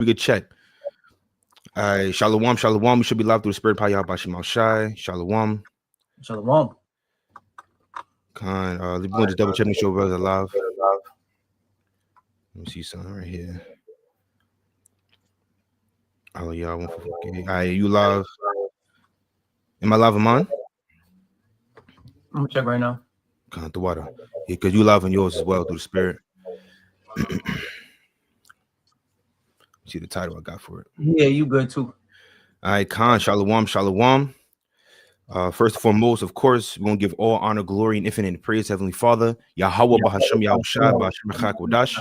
We could check. All right, shalom, shalom. We should be live through the spirit. Payah Bashim Al Shai. Shalom. Shalom. We're going to just double check make sure brothers are live. Let me see something right here. AHLAYAH 144K. All right, you live? Am I live, Amon? I'm gonna check right now. The water. Yeah, because you live on yours as well through the spirit. See the title I got for it. Yeah, you good too. All right, Khan, shalom, shalom. First and foremost, of course, we're going to give all honor, glory, and infinite praise to Heavenly Father, Yahweh, Bahasham, Yahushua, Bahasham, Chakadash.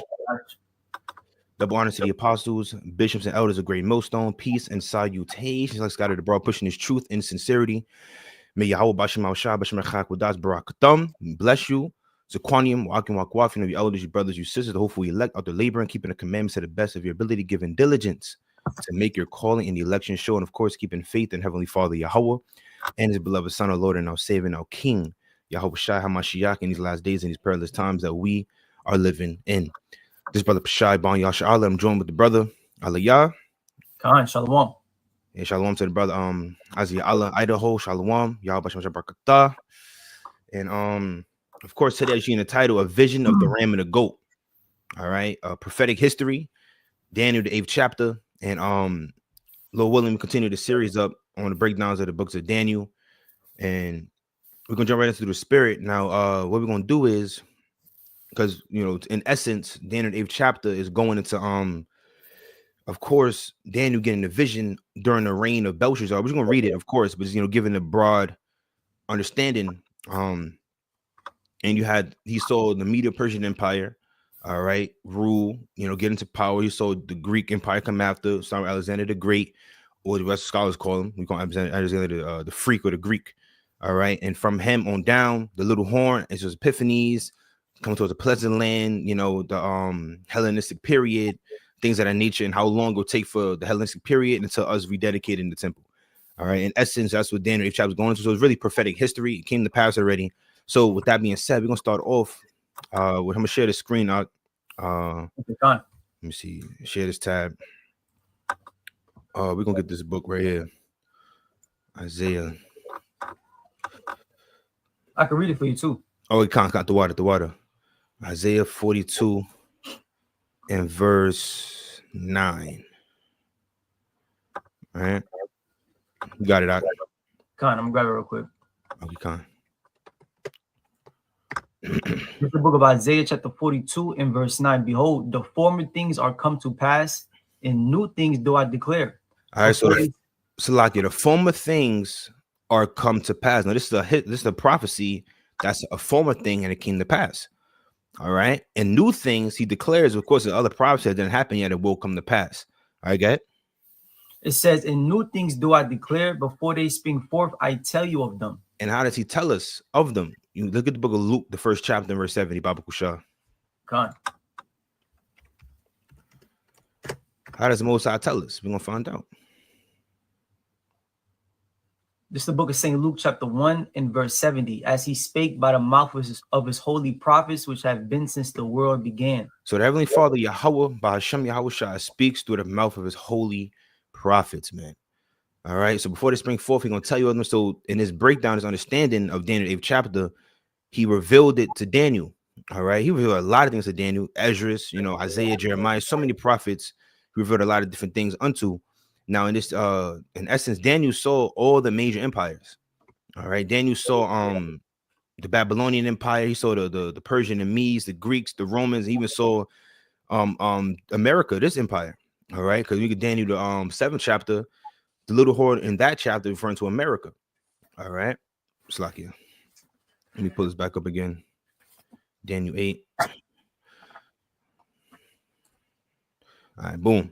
Double honor to the apostles, bishops, and elders of Great Millstone. Peace and salutations. Let's God of the broad, pushing his truth and sincerity. May Yahweh, Bahasham, Yahushua, Bahasham, Chakadash, Barakatam. Bless you. Zaquanium, Wakim, Wakwaf, you know, your elders, your brothers, your sisters, hopefully elect out the labor and keeping the commandments to the best of your ability, giving diligence to make your calling in the election show, and of course, keeping faith in Heavenly Father Yahweh and his beloved Son, our Lord and our Savior, and our King, Yahweh Shai HaMashiach, in these last days and these perilous times that we are living in. This brother Pashai Bon Yasha Allah, I'm joined with the brother AHLAYAH. Khan, shalom. And shalom to the brother Azia Allah, Idaho, shalom, Yahweh Shem Barakatah. And of course, today you see in the title, A Vision of the Ram and the Goat. All right, prophetic history, Daniel, the 8th chapter. And Lord willing, we continue the series up on the breakdowns of the books of Daniel. And we're gonna jump right into the spirit. Now, what we're gonna do is, because you know, in essence, Daniel, the 8th chapter is going into of course, Daniel getting the vision during the reign of Belshazzar. We're just gonna read it, of course, but you know, given the broad understanding. And he saw the Medo-Persian Empire, all right, rule, you know, get into power. He saw the Greek Empire come after, starting with Alexander the Great, or the rest of scholars call him. We call Alexander the Freak or the Greek, all right. And from him on down, the little horn, it's just Epiphanies, coming towards the Pleasant Land, you know, the Hellenistic period, things of that nature, and how long it will take for the Hellenistic period until us rededicating the temple. All right. In essence, that's what Daniel 8th chapter is going into. So it's really prophetic history. It came to pass already. So with that being said, we're gonna start off with I'm gonna share the screen out. Let me see, share this tab. We're gonna get this book right here. Isaiah. I can read it for you too. Oh, it can't the water. Isaiah 42 and verse 9. All right. You got it out. Khan, I'm gonna grab it real quick. Okay, Khan. It's the book of Isaiah, chapter 42, and verse 9. Behold, the former things are come to pass, and new things do I declare. All right, so Salakia, the former things are come to pass. Now, this is a prophecy that's a former thing, and it came to pass. All right, and new things he declares. Of course, the other prophecy that didn't happen yet, it will come to pass. All right, get it says, and new things do I declare, before they spring forth, I tell you of them. And how does he tell us of them? You look at the book of Luke, the 1st chapter, verse 70, Baba Kusha. God. How does the Most High tell us? We're going to find out. This is the book of St. Luke, chapter 1, and verse 70. As he spake by the mouth of his holy prophets, which have been since the world began. So the Heavenly Father, Yahweh, Bahasham Yahushua, speaks through the mouth of his holy prophets, man. All right, so before they spring forth, he's going to tell you of them. So in his breakdown, his understanding of Daniel 8th chapter, he revealed it to Daniel. All right, he revealed a lot of things to Daniel, Esdras, you know, Isaiah, Jeremiah, so many prophets. He revealed a lot of different things unto. Now, in this, in essence, Daniel saw all the major empires. All right, Daniel saw the Babylonian Empire. He saw the Persian, the Medes, the Greeks, the Romans. He even saw America, this empire. All right, because we get Daniel the 7th chapter. The little horn in that chapter referring to America. All right. Slakia. Let me pull this back up again. Daniel 8. All right, boom.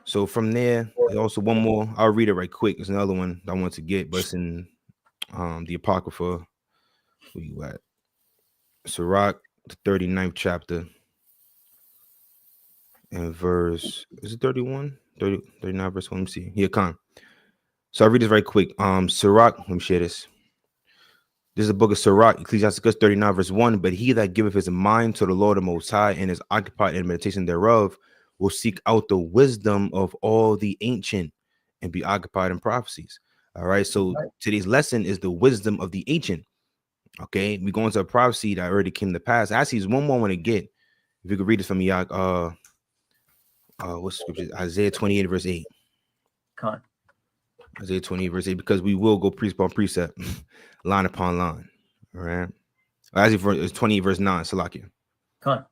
So from there, there's also one more. I'll read it right quick. There's another one that I want to get, but it's in the Apocrypha. Where you at? Sirach, the 39th chapter. And verse, is it 31? 39 verse 1. Let me see. Here, come. So I'll read this very quick. Sirach, let me share this. This is the book of Sirach, Ecclesiasticus 39 verse 1. But he that giveth his mind to the Lord the Most High and is occupied in meditation thereof will seek out the wisdom of all the ancient and be occupied in prophecies. All right. So today's lesson is the wisdom of the ancient. Okay. We go into a prophecy that already came to pass. Actually, there's one more I want to get. If you could read it for me, what's scripture? Isaiah 28, verse 8. Con. Isaiah 28, verse 8, because we will go precept upon precept, line upon line. All right. Actually, it's 28, verse 9, Salakia. Con.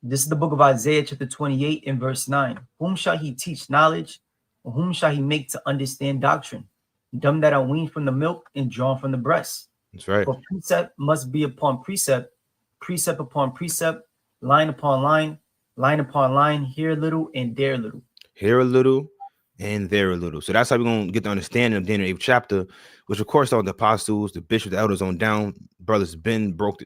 This is the book of Isaiah, chapter 28, and verse 9. Whom shall he teach knowledge, or whom shall he make to understand doctrine? Them that are weaned from the milk and drawn from the breast. That's right. For precept must be upon precept, precept upon precept, line upon line, line upon line, here a little and there a little. Here a little and there a little. So that's how we're going to get the understanding of Daniel 8th chapter, which of course all the apostles, the bishops, the elders on down, brothers Ben broke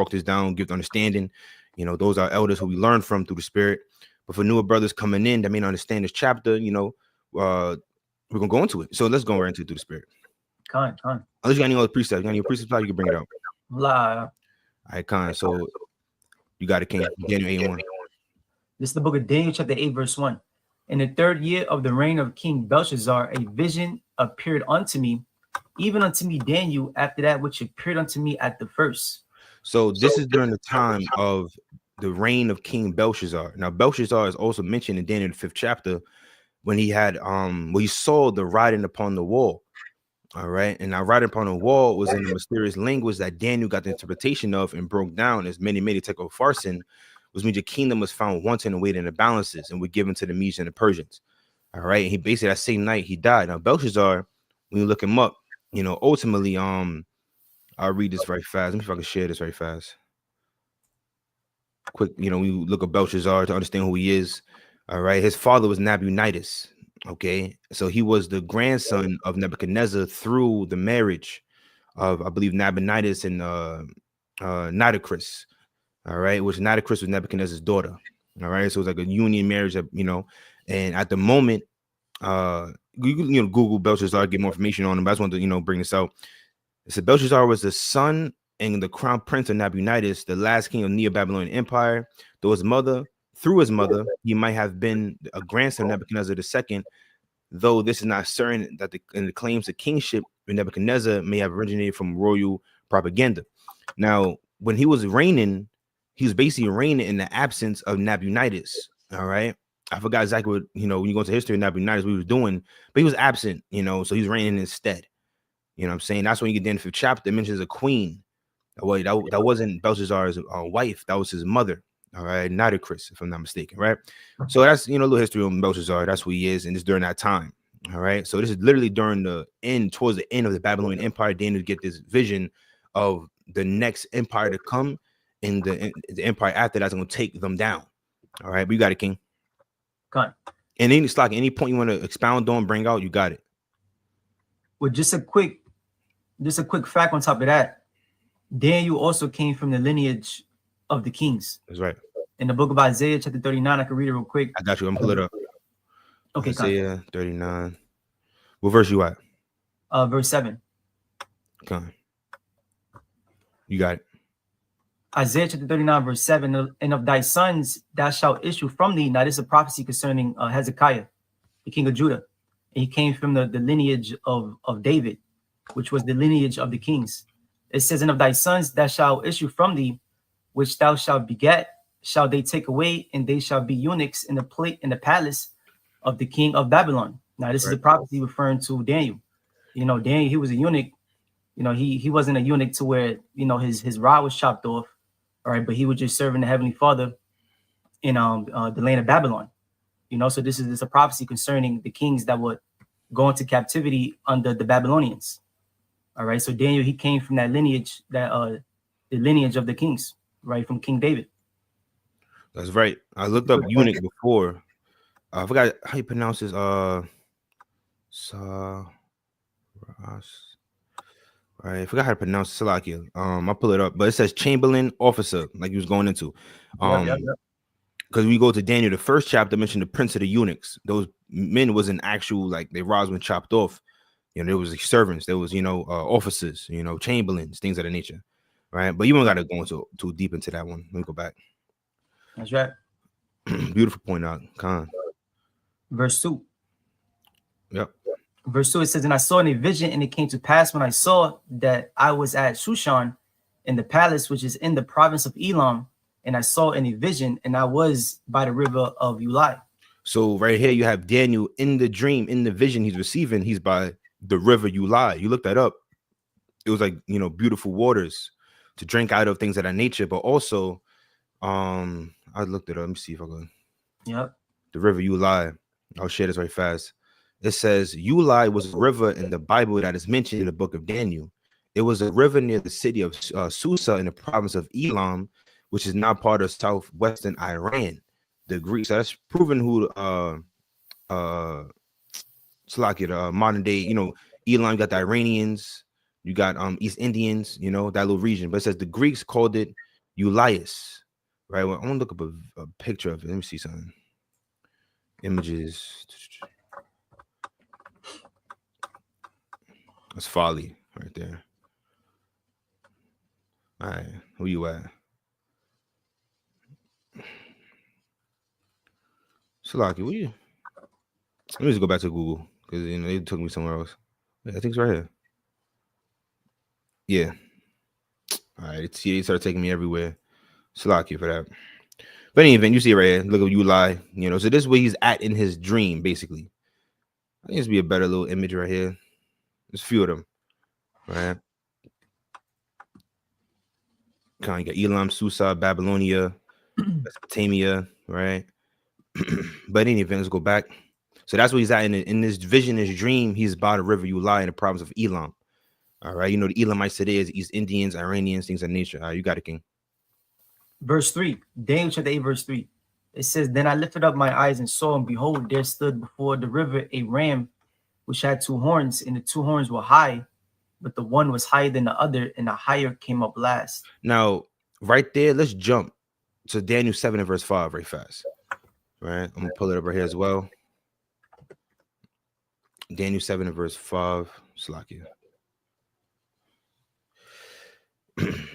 this down, give the understanding. Those are elders who we learn from through the Spirit. But for newer brothers coming in that may not understand this chapter, we're gonna go into it. So let's go right into it through the Spirit. Con. Unless you got any other precepts, you got any precepts, you can bring it out. La. All right, Con. So you got it, King. Daniel 8:1. This is the book of Daniel, chapter 8, verse 1. In the 3rd year of the reign of King Belshazzar, a vision appeared unto me, even unto me Daniel, after that which appeared unto me at the first. So this is during the time of the reign of King Belshazzar. Now, Belshazzar is also mentioned in Daniel 5th chapter when he had he saw the writing upon the wall. All right. And that writing upon the wall was in a mysterious language that Daniel got the interpretation of and broke down as many take of farsin, which means your kingdom was found wanting and weighed in the balances and were given to the Medes and the Persians. All right. And he basically that same night he died. Now, Belshazzar, when you look him up, ultimately, I'll read this very fast. Let me see if I can share this very fast. Quick, we look at Belshazzar to understand who he is. All right. His father was Nabonidus. Okay. So he was the grandson of Nebuchadnezzar through the marriage of, I believe, Nabonidus and Nitocris. All right. Which Nitocris was Nebuchadnezzar's daughter. All right. So it was like a union marriage, and at the moment, you Google Belshazzar, get more information on him. But I just wanted to, bring this out. It said Belshazzar was the son and the crown prince of Nabonidus, the last king of Neo-Babylonian Empire. Through his mother, he might have been a grandson of Nebuchadnezzar II, though this is not certain that the claims of kingship of Nebuchadnezzar may have originated from royal propaganda. Now, when he was reigning, he was basically reigning in the absence of Nabonidus. All right. I forgot exactly what, when you go into history of Nabonidus, what he was doing, but he was absent, so he was reigning instead. You know what I'm saying? That's when you get down to the 5th chapter. It mentions a queen. Well, that wasn't Belshazzar's wife. That was his mother. All right. Nitocris, if I'm not mistaken. Right. So that's, a little history on Belshazzar. That's who he is. And it's during that time. All right. So this is literally during towards the end of the Babylonian Empire. Daniel get this vision of the next empire to come and the empire after that's going to take them down. All right. But you got it, King. Con. And any point you want to expound on, bring out, you got it. Well, just a quick fact on top of that. Daniel also came from the lineage of the kings. That's right. In the book of Isaiah, chapter 39, I can read it real quick. I got you. I'm gonna pull it up. Okay, Isaiah 39. What verse you at? Verse 7. Come. You got it. Isaiah chapter 39, verse 7. And of thy sons thou shalt issue from thee. Now, this is a prophecy concerning Hezekiah, the king of Judah. And he came from the lineage of David, which was the lineage of the kings. It says, and of thy sons that shall issue from thee, which thou shalt beget, shall they take away, and they shall be eunuchs in the palace of the king of Babylon. Now, this is a prophecy referring to Daniel. Daniel, he was a eunuch. He wasn't a eunuch to where, his rod was chopped off. All right, but he was just serving the Heavenly Father in the land of Babylon. So this is a prophecy concerning the kings that would go into captivity under the Babylonians. All right, so Daniel, he came from that lineage, the lineage of the kings, right, from King David. That's right. I looked up eunuch before. I forgot how you pronounce this. Right, I forgot how to pronounce Salakia. I'll pull it up, but it says Chamberlain officer, like he was going into. Because we go to Daniel, the 1st chapter mentioned the prince of the eunuchs. Those men wasn't actual, like their rods were chopped off. There was servants, there was officers, chamberlains, things of that nature, right? But you don't got to go into too deep into that one. Let me go back. That's right. Beautiful point out. Khan. Verse 2. Yep. Verse 2, it says, and I saw in a vision, and it came to pass when I saw that I was at Shushan in the palace, which is in the province of Elam, and I saw in a vision, and I was by the river of Ulai. So right here you have Daniel in the dream, in the vision he's receiving. He's by the river Ulai. You look that up. It was like, you know, beautiful waters to drink out of, things of that nature. But also, I looked it up. Let me see if I can. Yep. The river Ulai. I'll share this right fast. It says Ulai was a river in the Bible that is mentioned in the book of Daniel. It was a river near the city of Susa in the province of Elam, which is now part of southwestern Iran. The Greeks, so that's proven who it's like it modern day, you know, Elam, you got the Iranians, you got East Indians, you know, that little region. But it says the Greeks called it Eulias, right? Well, I want to look up a picture of it. Let me see something. Images. That's folly right there. All right, who you at? Salaki, what you? Let me just go back to Google because you know they took me somewhere else. Yeah, I think it's right here. Yeah. All right. See, they started taking me everywhere. Salaki for that. But any event, you see it right here. Look at Ulai. You know, so this is where he's at in his dream, basically. I think this would be a better little image right here. There's a few of them. Right. Kind of got Elam, Susa, Babylonia, Mesopotamia, right? But in any event, let's go back. So that's where he's at in this vision, his dream. He's by the river Ulai in the province of Elam. All right, you know the Elamites today is East Indians, Iranians, things of nature. All right, you got it, King. Verse 3, Daniel chapter 8, verse 3. It says, then I lifted up my eyes and saw, and behold, there stood before the river a ram which had two horns, and the two horns were high, but the one was higher than the other, and the higher came up last. Now, right there, let's jump to Daniel 7 and verse 5 very fast. Right, I'm gonna pull it up right here as well. Daniel 7 and verse 5. Slakia.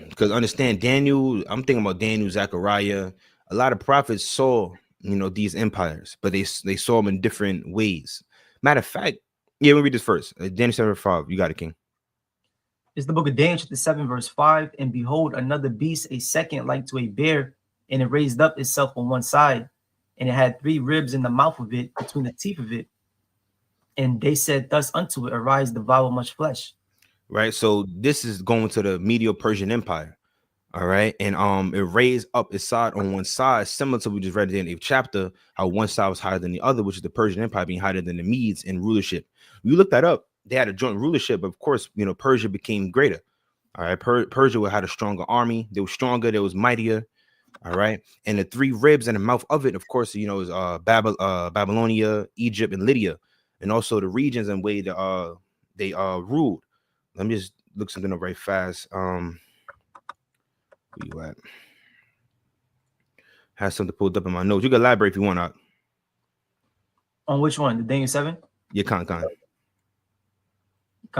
Because understand, Daniel, I'm thinking about Daniel, Zechariah. A lot of prophets saw, you know, these empires, but they saw them in different ways. Matter of fact, yeah, let me read this first. Daniel 7 and 5. You got it, King. It's the book of Daniel chapter 7, verse 5. And behold, another beast, a second like to a bear, and it raised up itself on one side, and it had 3 ribs in the mouth of it, between the teeth of it. And they said thus unto it, arise, devour much flesh. Right. So this is going to the Medo-Persian Empire. All right. And it raised up its side on one side, similar to what we just read in the 8th chapter, how one side was higher than the other, which is the Persian Empire being higher than the Medes in rulership. You look that up, they had a joint rulership, but of course, you know, Persia became greater. All right. Persia had a stronger army, they were stronger, they was mightier. All right. And the 3 ribs in the mouth of it, of course, you know, is Babylonia, Egypt, and Lydia, and also the regions and way that they ruled. Let me just look something up right fast. Where you at? Has something pulled up in my notes. You can elaborate if you want. On which one? The Daniel 7? Yeah, con. So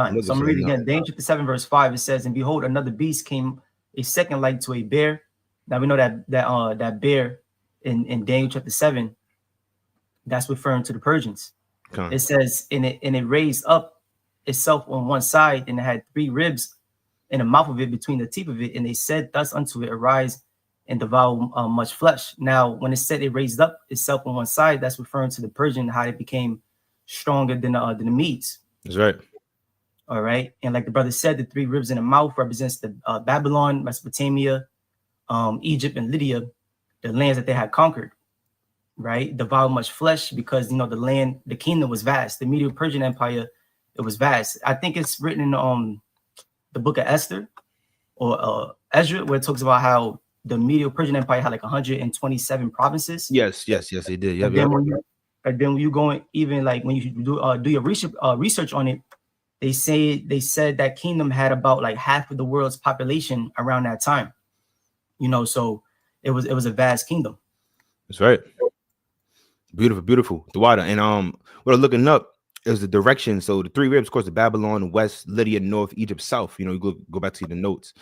I'm gonna read again. Daniel chapter 7, verse 5. It says, and behold, another beast came, a second like to a bear. Now we know that bear in Daniel chapter 7, that's referring to the Persians. Con. It says, and it raised up itself on one side, and it had 3 ribs in the mouth of it, between the teeth of it, and they said thus unto it, arise and devour much flesh. Now, when it said it raised up itself on one side, that's referring to the Persian, how it became stronger than the Medes. That's right. All right, and like the brother said, the 3 ribs in the mouth represents the Babylon, Mesopotamia, Egypt, and Lydia, the lands that they had conquered. Right, devour much flesh, because you know the kingdom was vast. The Medo-Persian Empire, it was vast. I think it's written in the book of Esther or Ezra, where it talks about how the Medo-Persian Empire had like 127 provinces. Yes, they did. Yeah. Then when you go, even like when you do your research on it, they said that kingdom had about like half of the world's population around that time. You know, so it was a vast kingdom. That's right. Beautiful. The water. And what I'm looking up is the direction. So the 3 ribs, of course, the Babylon, West, Lydia, North, Egypt, South. You know, you go back to the notes.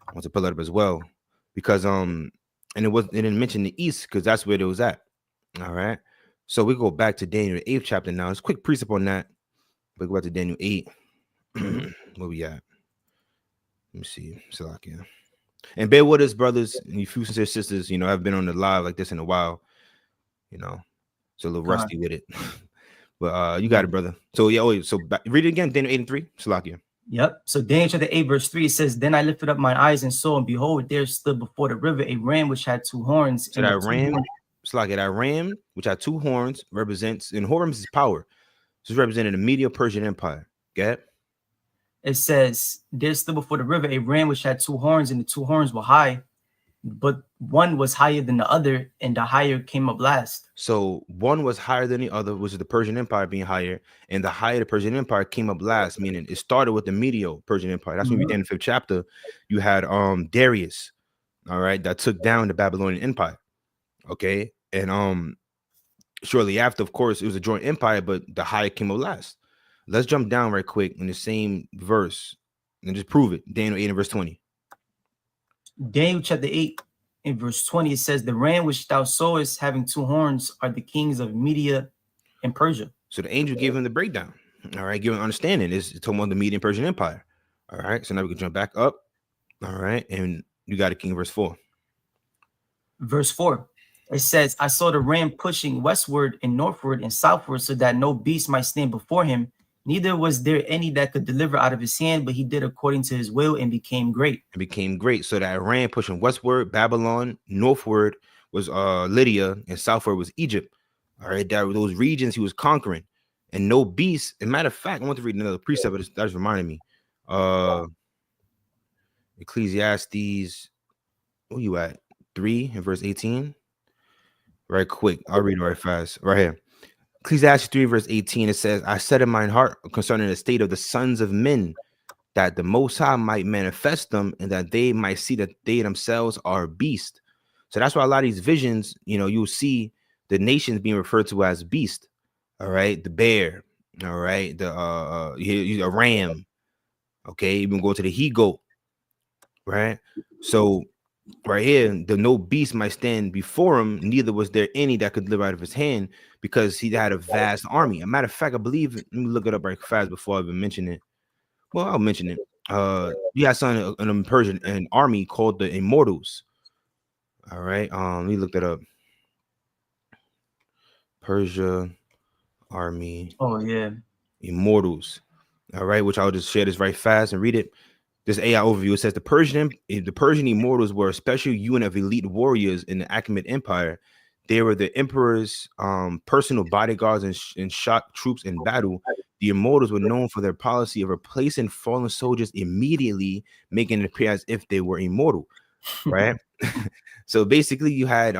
I want to pull that up as well. Because it didn't mention the East, because that's where it was at. All right. So we go back to Daniel, the 8th chapter now. It's a quick precept on that. We go back to Daniel 8. Where we at? Let me see. Salakia. And bear with us, brothers, and you few sincere sisters, you know, I've been on the live like this in a while, you know, so a little God. rusty with it. But you got it, brother. So yeah, wait, so read it again, Daniel 8 and 3. Salakia. Yep. So Daniel chapter 8, verse 3 says, Then I lifted up my eyes and saw, and behold, there stood before the river a ram which had two horns. So that ram, Salakia, that ram, which had two horns, represents, and horns is power. So it's representing the Medio Persian Empire. Get it? It says, There stood before the river a ram which had two horns, and the two horns were high, but one was higher than the other, and the higher came up last. So one was higher than the other, which is the Persian Empire being higher, and the higher the Persian Empire came up last, meaning it started with the Medio Persian Empire. That's when we did in the 5th chapter. You had Darius, all right, that took down the Babylonian Empire. Okay, and shortly after, of course, it was a joint empire, but the higher came up last. Let's jump down right quick in the same verse and just prove it. Daniel 8 and verse 20. Daniel chapter 8 in verse 20, it says, The ram which thou sawest having two horns are the kings of Media and Persia. So the angel gave him the breakdown. All right, giving understanding. It's talking about the Median Persian Empire. All right, so now we can jump back up. All right, and you got it, King, verse 4. Verse 4, it says, I saw the ram pushing westward and northward and southward, so that no beast might stand before him. Neither was there any that could deliver out of his hand, but he did according to his will and became great. It became great. So that ram pushing westward, Babylon, northward was Lydia, and southward was Egypt. All right, that those regions he was conquering, and no beast. As a matter of fact, I want to read another precept, but that just reminded me. Ecclesiastes, where you at? 3 and verse 18. Right quick, I'll read it right fast. Right here. Ecclesiastes 3 verse 18, it says, I said in mine heart concerning the state of the sons of men, that the Most High might manifest them, and that they might see that they themselves are beast. So that's why a lot of these visions, you know, you'll see the nations being referred to as beast. All right, the bear. All right, the a ram. Okay, even go to the he goat. Right, so right here, the no beast might stand before him, neither was there any that could live out of his hand, because he had a vast army. A matter of fact, I believe, let me look it up right fast before I even mention it. Well, I'll mention it. You had something in Persian, an army called the Immortals. All right, let me look that up. Persia army. Oh yeah, Immortals. All right, which I'll just share this right fast and read it. This AI overview, it says the Persian immortals were a special unit of elite warriors in the Achaemenid Empire. They were the emperor's personal bodyguards and shock troops in battle. The immortals were known for their policy of replacing fallen soldiers immediately, making it appear as if they were immortal. Right. So basically, you had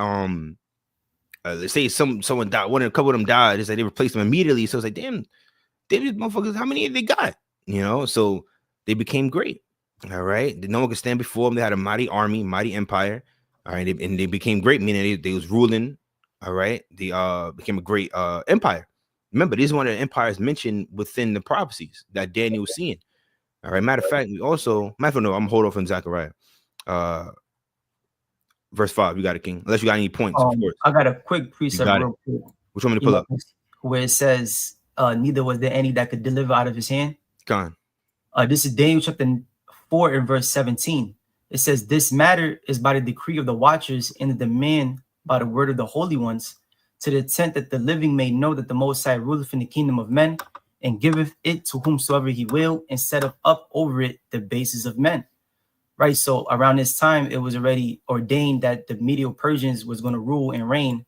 let's say someone died, a couple of them died. It's like they replaced them immediately. So it's like, damn, these motherfuckers, how many they got? You know, so they became great. All right, no one could stand before them. They had a mighty army, mighty empire. All right, and they became great, meaning they was ruling. All right, they became a great empire. Remember, this is one of the empires mentioned within the prophecies that Daniel was seeing. All right, matter of fact, we also, I'm gonna hold off on Zechariah. Verse 5, you got it, King. Unless you got any points, of course. I got a quick precept real quick. Which one to pull up? Where it says, neither was there any that could deliver out of his hand. Gone. This is Daniel chapter 4 and verse 17. It says, this matter is by the decree of the watchers and the demand by the word of the holy ones, to the intent that the living may know that the Most High ruleth in the kingdom of men, and giveth it to whomsoever he will, and setteth up over it the bases of men. Right, so around this time, it was already ordained that the Medio Persians was going to rule and reign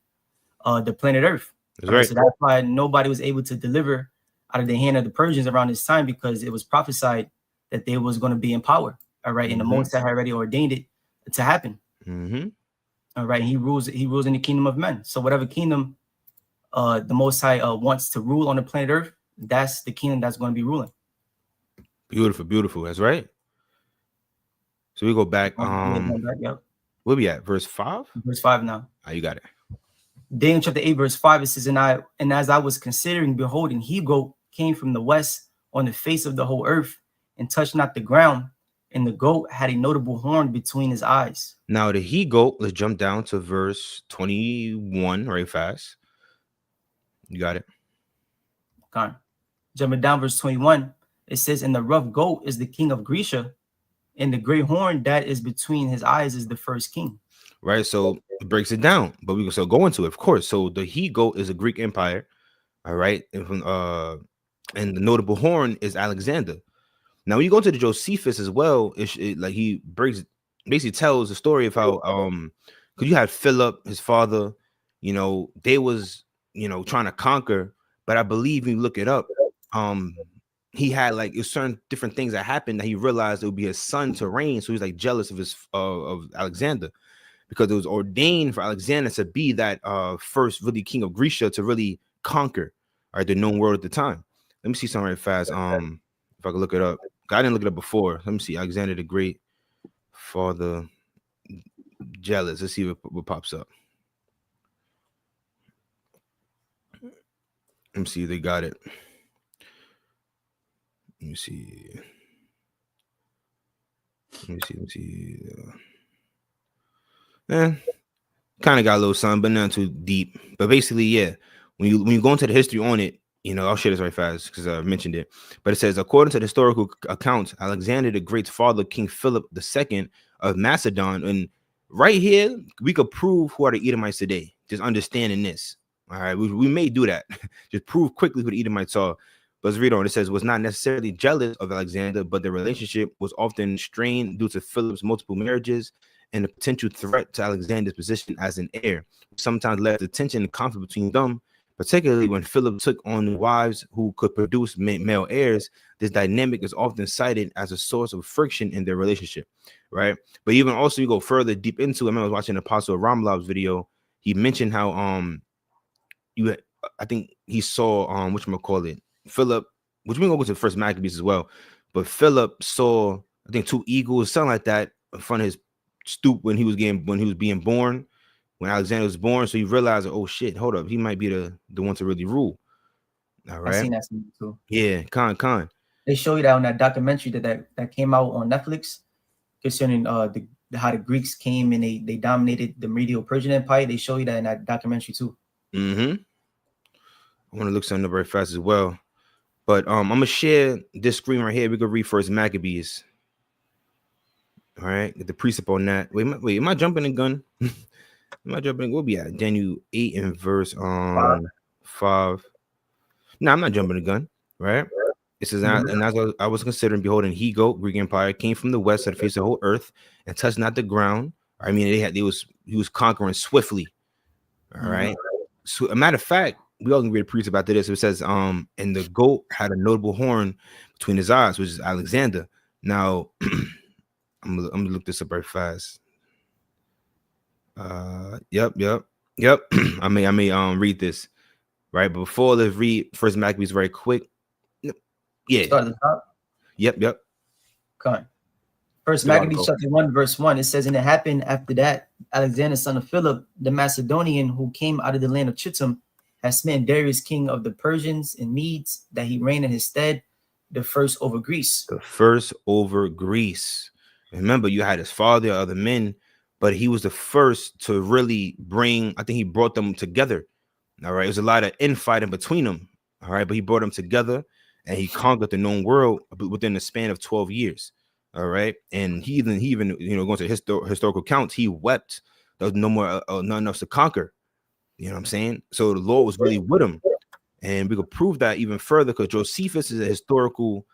the planet Earth. That's right. So that's why nobody was able to deliver out of the hand of the Persians around this time, because it was prophesied that they was going to be in power. All right, and the Most High had already ordained it to happen. All right, he rules in the kingdom of men. So whatever kingdom the Most High wants to rule on the planet Earth, that's the kingdom that's going to be ruling. Beautiful, beautiful. That's right. So we go back. Where we at? Verse 5? Verse 5 now. You got it. Daniel chapter 8, verse 5, it says, and as I was considering, beholding, he goat came from the west on the face of the whole earth, and touched not the ground, and the goat had a notable horn between his eyes. Now the he goat, let's jump down to verse 21 right fast. You got it. Okay. Jumping down verse 21, it says, and the rough goat is the king of Grecia, and the great horn that is between his eyes is the first king. Right, so it breaks it down, but we can still go into it, of course. So the he goat is a Greek empire, all right, and the notable horn is Alexander. Now, when you go to the Josephus as well, like he basically tells the story of how because you had Philip, his father, they was trying to conquer, but I believe when you look it up, he had like certain different things that happened that he realized it would be his son to reign, so he was like jealous of his of Alexander, because it was ordained for Alexander to be that first really king of Grecia to really conquer, all right, the known world at the time. Let me see something right fast. If I can look it up. I didn't look it up before. Let me see. Alexander the Great, father, jealous. Let's see what pops up. Let me see. They got it. Let me see. Kind of got a little something, but not too deep. But basically, yeah. When you go into the history on it, I'll share this right fast because I mentioned it. But it says, according to the historical accounts, Alexander the Great's father, King Philip II of Macedon, and right here we could prove who are the Edomites today. Just understanding this. All right, we may do that. Just prove quickly who the Edomites are. But let's read on. It says, was not necessarily jealous of Alexander, but the relationship was often strained due to Philip's multiple marriages and the potential threat to Alexander's position as an heir, which sometimes led to tension and conflict between them, particularly when Philip took on wives who could produce male heirs. This dynamic is often cited as a source of friction in their relationship, right? But even also, you go further deep into it. I was watching Apostle Ramlav's video. He mentioned how I think he saw whatchamacallit, Philip, which we're gonna go to the first Maccabees as well. But Philip saw, I think, two eagles, something like that, in front of his stoop when he was being born, when Alexander was born. So he realized, oh shit, hold up, he might be the one to really rule. All right. I seen that too. Yeah, con. They show you that on that documentary that came out on Netflix concerning how the Greeks came and they dominated the Medo-Persian Empire. They show you that in that documentary too. I want to look something up very fast as well. But I'm gonna share this screen right here. We could read first Maccabees. All right, get the precept on that. Wait, am I jumping the gun? We'll be at Daniel 8 and verse 5. No, I'm not jumping the gun, right? It says, and as I was considering, beholding, he goat, Greek Empire, came from the west to the face of the whole earth and touched not the ground. I mean, he was conquering swiftly. All right. So a matter of fact, we all can read a precept about this. It says, and the goat had a notable horn between his eyes, which is Alexander. Now, I'm gonna look this up very fast. Yep. I may read this, right? But before, let's read first Maccabees very quick. Yeah. Start at the top. Yep. Okay. First Maccabees chapter 1, verse 1. It says, and it happened after that, Alexander, son of Philip, the Macedonian, who came out of the land of Chittim, had smitten Darius, king of the Persians and Medes, that he reigned in his stead, the first over Greece. The first over Greece. Remember, you had his father, other men, but he was the first to really I think he brought them together. All right. It was a lot of infighting between them. All right. But he brought them together and he conquered the known world within the span of 12 years. All right. And he even going to historical counts, he wept. There was no more, nothing else to conquer. You know what I'm saying? So the Lord was really with him. And we could prove that even further because Josephus is a historical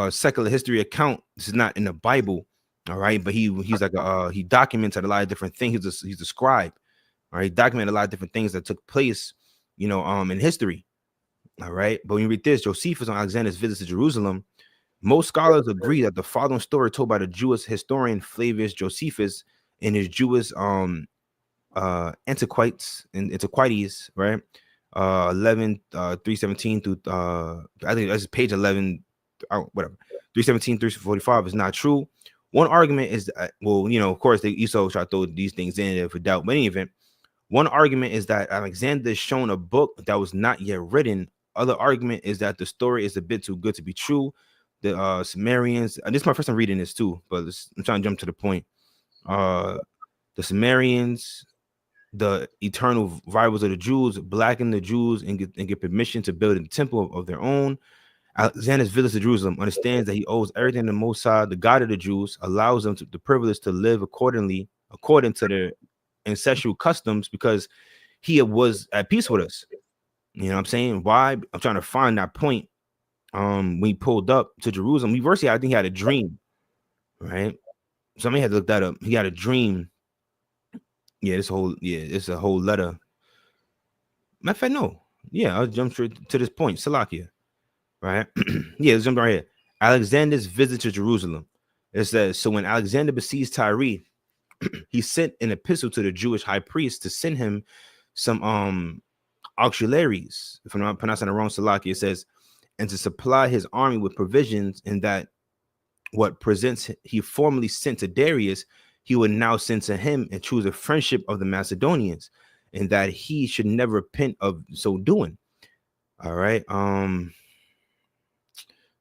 secular history account. This is not in the Bible. All right. But he's like he documented a lot of different things. He's a scribe. All right. He documented a lot of different things that took place, in history. All right. But when you read this, Josephus on Alexander's visit to Jerusalem, most scholars agree that the following story told by the Jewish historian Flavius Josephus in his Jewish Antiquities, right? 317 through I think that's page 11, whatever, 317 345 is not true. One argument is that, of course they also try to throw these things in there for doubt, but in any event, one argument is that Alexander is shown a book that was not yet written. Other argument is that the story is a bit too good to be true. the Sumerians. And this is my first time reading this too, but I'm trying to jump to the point. The Sumerians, the eternal rivals of the Jews, blacken the Jews and get permission to build a temple of their own. Alexander's visit to Jerusalem understands that he owes everything to Most High, the God of the Jews, allows them the privilege to live according to their ancestral customs because he was at peace with us. You know what I'm saying? Why? I'm trying to find that point. When he pulled up to Jerusalem, I think he had a dream, right? Somebody had to look that up. He had a dream. It's a whole letter. Matter of fact, no. Yeah, I'll jump straight to this point. Salakia, right? Let's jump right here. Alexander's visit to Jerusalem. It says, so when Alexander besieged Tyre, he sent an epistle to the Jewish high priest to send him some auxiliaries. If I'm not pronouncing it wrong, Salakia, it says, and to supply his army with provisions, and that what presents he formerly sent to Darius, he would now send to him, and choose a friendship of the Macedonians, and that he should never repent of so doing. All right.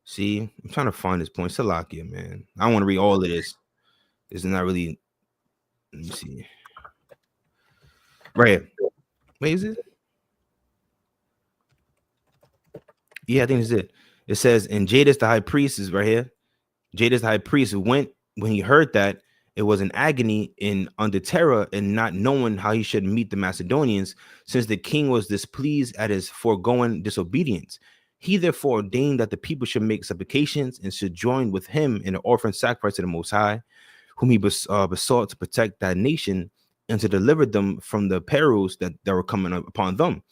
See, I'm trying to find this point. Salakia, man. I want to read all of this. This is not really. Let me see. Right here. Wait, is it? Yeah, I think this is it. It says, and Jadis the high priest is right here. Jadis the high priest went when he heard that it was an agony in under terror and not knowing how he should meet the Macedonians, since the king was displeased at his foregoing disobedience. He therefore ordained that the people should make supplications and should join with him in an offering sacrifice to the Most High, whom he besought to protect that nation and to deliver them from the perils that were coming upon them.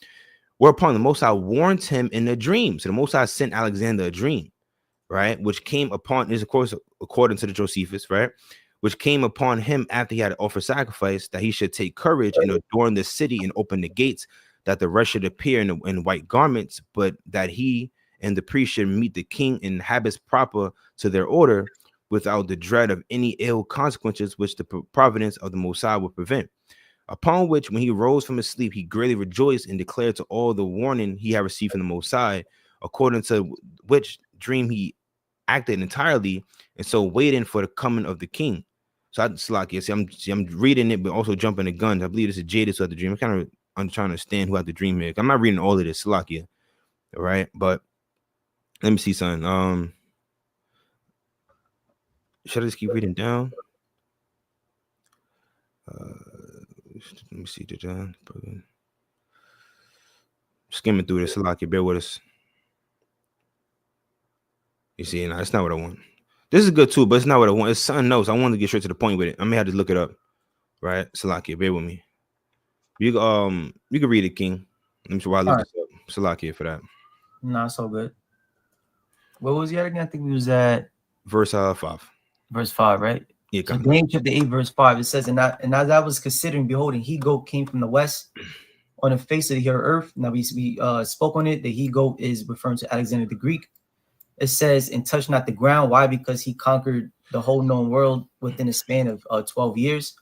Whereupon the Most High warned him in a dream. So the Most High sent Alexander a dream, right? Which came upon, is of course according to the Josephus, right? Which came upon him after he had offered sacrifice, that he should take courage and adorn the city and open the gates, that the rest should appear in white garments, but that he and the priest should meet the king in habits proper to their order, without the dread of any ill consequences which the providence of the Most High would prevent. Upon which, when he rose from his sleep, he greatly rejoiced and declared to all the warning he had received from the Most High, according to which dream he acted entirely, and so waiting for the coming of the king. So I'm reading it, but also jumping the guns. I believe this is Jadis who had the dream. I'm trying to understand who had the dream here. I'm not reading all of this, Salakia, all right? But let me see something. Should I just keep reading down? Let me see the John. Skimming through this, Salakia, bear with us. You see, no, that's not what I want. This is good too, but it's not what I want. It's something else. I want to get straight to the point with it. I may have to look it up, right? Salakia, bear with me. You can read it, King. Let me see why I look this up. Salakia for that. No, it's all good. What was he at again? I think we was at verse 5. Verse 5, right? Yeah. So Daniel chapter 8, verse 5. It says, and as I was considering, beholding, he goat came from the west on the face of the earth. Now we spoke on it. The he goat is referring to Alexander the Greek. It says, and touch not the ground. Why? Because he conquered the whole known world within a span of 12 years.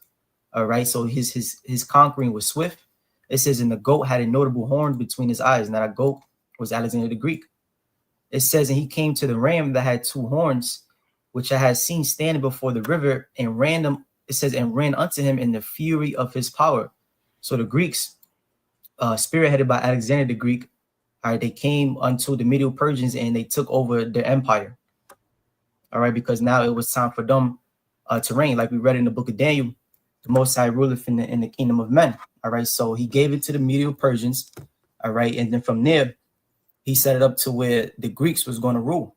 All right. So his conquering was swift. It says, and the goat had a notable horn between his eyes. Now that goat was Alexander the Greek. It says, and he came to the ram that had two horns, which I had seen standing before the river, and ran them. It says, and ran unto him in the fury of his power. So the Greeks, spearheaded by Alexander the Greek, all right, they came unto the Medieval Persians and they took over their empire. All right, because now it was time for them to reign, like we read in the book of Daniel. The Most High ruleth in the kingdom of men. All right, so he gave it to the Medieval Persians. All right, and then from there, he set it up to where the Greeks was going to rule.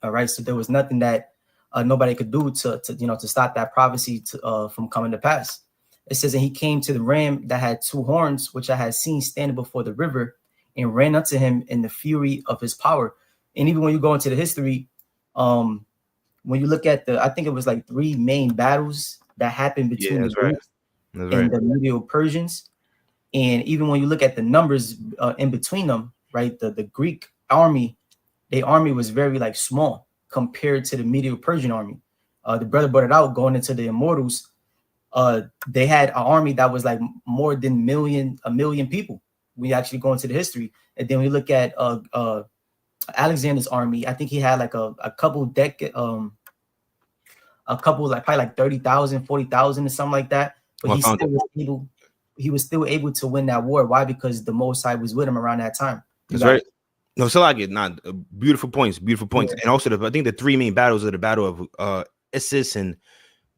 All right, so there was nothing that nobody could do to stop that prophecy from coming to pass. It says, and he came to the ram that had two horns, which I had seen standing before the river, and ran unto him in the fury of his power. And even when you go into the history, when you look at I think it was like 3 main battles that happened between the Greeks and the Medieval Persians. And even when you look at the numbers in between them, right, the Greek army, their army was very like small compared to the Medieval Persian army. The brother brought it out going into the Immortals. They had an army that was like more than a million people. We actually go into the history, and then we look at Alexander's army. I think he had like a couple a couple like probably like 30,000, 40,000 or something like that. But Well, I found it. He was still able to win that war. Why? Because the Most High was with him around that time. That's right. No, so like it. Not beautiful points, yeah. And also I think the three main battles are the battle of Issus and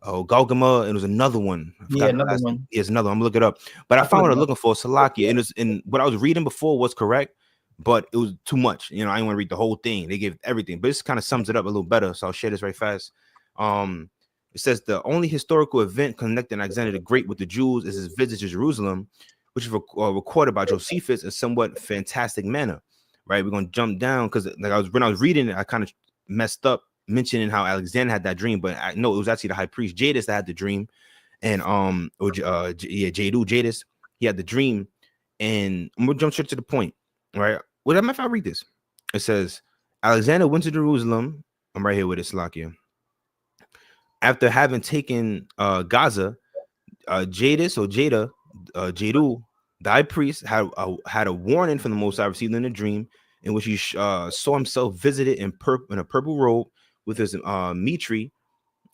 Galgama, and it was another one. Yeah, another one. Yes, another one. I'm looking it up. But I found what I'm looking for, Salakia. And what I was reading before was correct, but it was too much. You know, I didn't want to read the whole thing. They gave everything, but this kind of sums it up a little better. So I'll share this very fast. It says the only historical event connecting Alexander the Great with the Jews is his visit to Jerusalem, which is recorded by Josephus in somewhat fantastic manner. Right, we're gonna jump down because like when I was reading it, I kind of messed up mentioning how Alexander had that dream, but I know it was actually the high priest Jadis that had the dream, and Jadis, he had the dream, and I'm gonna jump straight to the point. Right, what if I read this? It says Alexander went to Jerusalem. I'm right here with it, Slakia. After having taken Gaza, Jadis or Jada, Jadu, the high priest had a warning from the Most High received in a dream, in which he saw himself visited in a purple robe with his mitre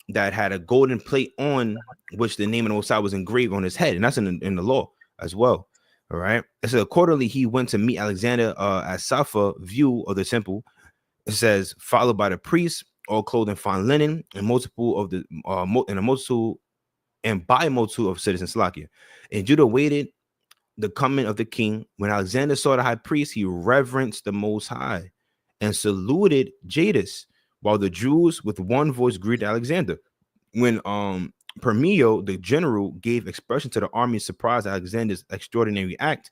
that had a golden plate on which the name of the Most High was engraved on his head, and that's in the law as well. All right. And so accordingly, he went to meet Alexander at Safa view of the temple. It says, followed by the priests, all clothed in fine linen, and multiple of the and a multitude and by a multitude of citizens. Slakia. And Judah waited the coming of the king. When Alexander saw the high priest, he reverenced the Most High and saluted Jadis, while the Jews with one voice greeted Alexander. When Permio, the general, gave expression to the army, surprised at Alexander's extraordinary act,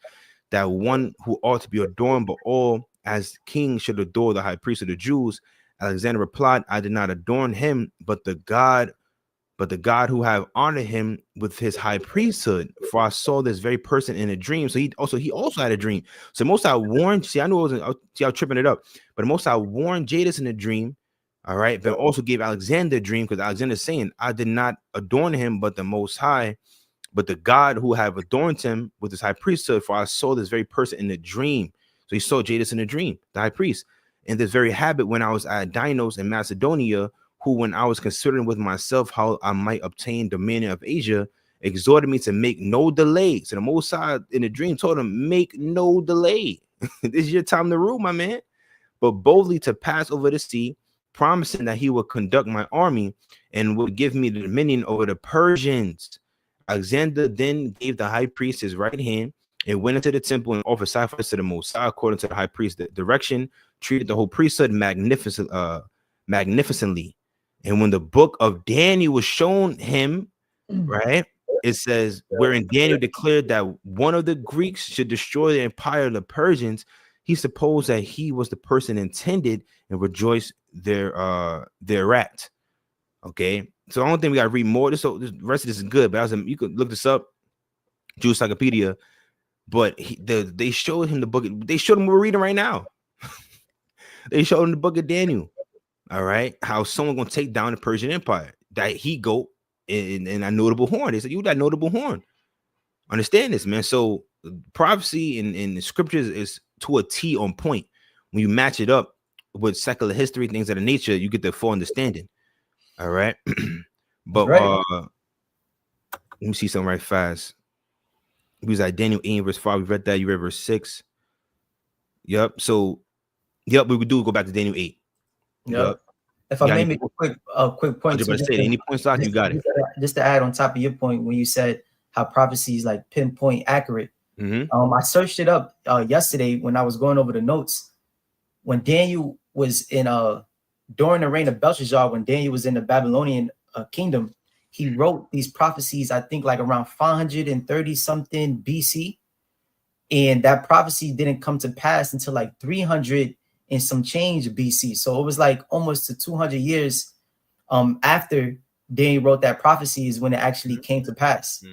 that one who ought to be adorned by all as king should adore the high priest of the Jews, Alexander replied, I did not adorn him, but the God who have honored him with his high priesthood. For I saw this very person in a dream. So he also had a dream. So Most High warned. See, I knew I was tripping it up, but Most High warned Jadis in a dream. All right, but also gave Alexander a dream, because Alexander's saying, I did not adorn him, but the Most High, but the God who have adorned him with his high priesthood. For I saw this very person in a dream. So he saw Jadis in a dream, the high priest. And this very habit when I was at Dinos in Macedonia, who, when I was considering with myself how I might obtain dominion of Asia, exhorted me to make no delay. So the Most High in the dream told him, make no delay. This is your time to rule, my man. But boldly to pass over the sea, promising that he would conduct my army and would give me the dominion over the Persians. Alexander then gave the high priest his right hand and went into the temple and offered sacrifice to the Most High according to the high priest's direction, treated the whole priesthood magnificently. And when the book of Daniel was shown him, right, it says, wherein Daniel declared that one of the Greeks should destroy the empire of the Persians, he supposed that he was the person intended and rejoiced thereat. Okay, so I don't think we got to read more. So the rest of this is good, but you could look this up, Jewish Encyclopedia. But they showed him the book. They showed him what we're reading right now. They showed him the book of Daniel. All right, how someone gonna take down the Persian Empire? That he go in a notable horn. They said, you that notable horn. Understand this, man. So prophecy in the scriptures is to a T on point. When you match it up with secular history, things of the nature, you get the full understanding. All right. But let me see something right fast. We was at Daniel 8 verse 5. We read that. You read verse 6. Yep. So we would go back to Daniel 8. Yep. If I may make a quick point, any points out, you got it. Just to add on top of your point, when you said how prophecy is like pinpoint accurate, I searched it up yesterday when I was going over the notes. When Daniel was in during the reign of Belshazzar, when Daniel was in the Babylonian kingdom, he wrote these prophecies, I think like around 530 something BC, and that prophecy didn't come to pass until like 300 and some change BC. So it was like almost to 200 years after Daniel wrote that prophecy is when it actually came to pass.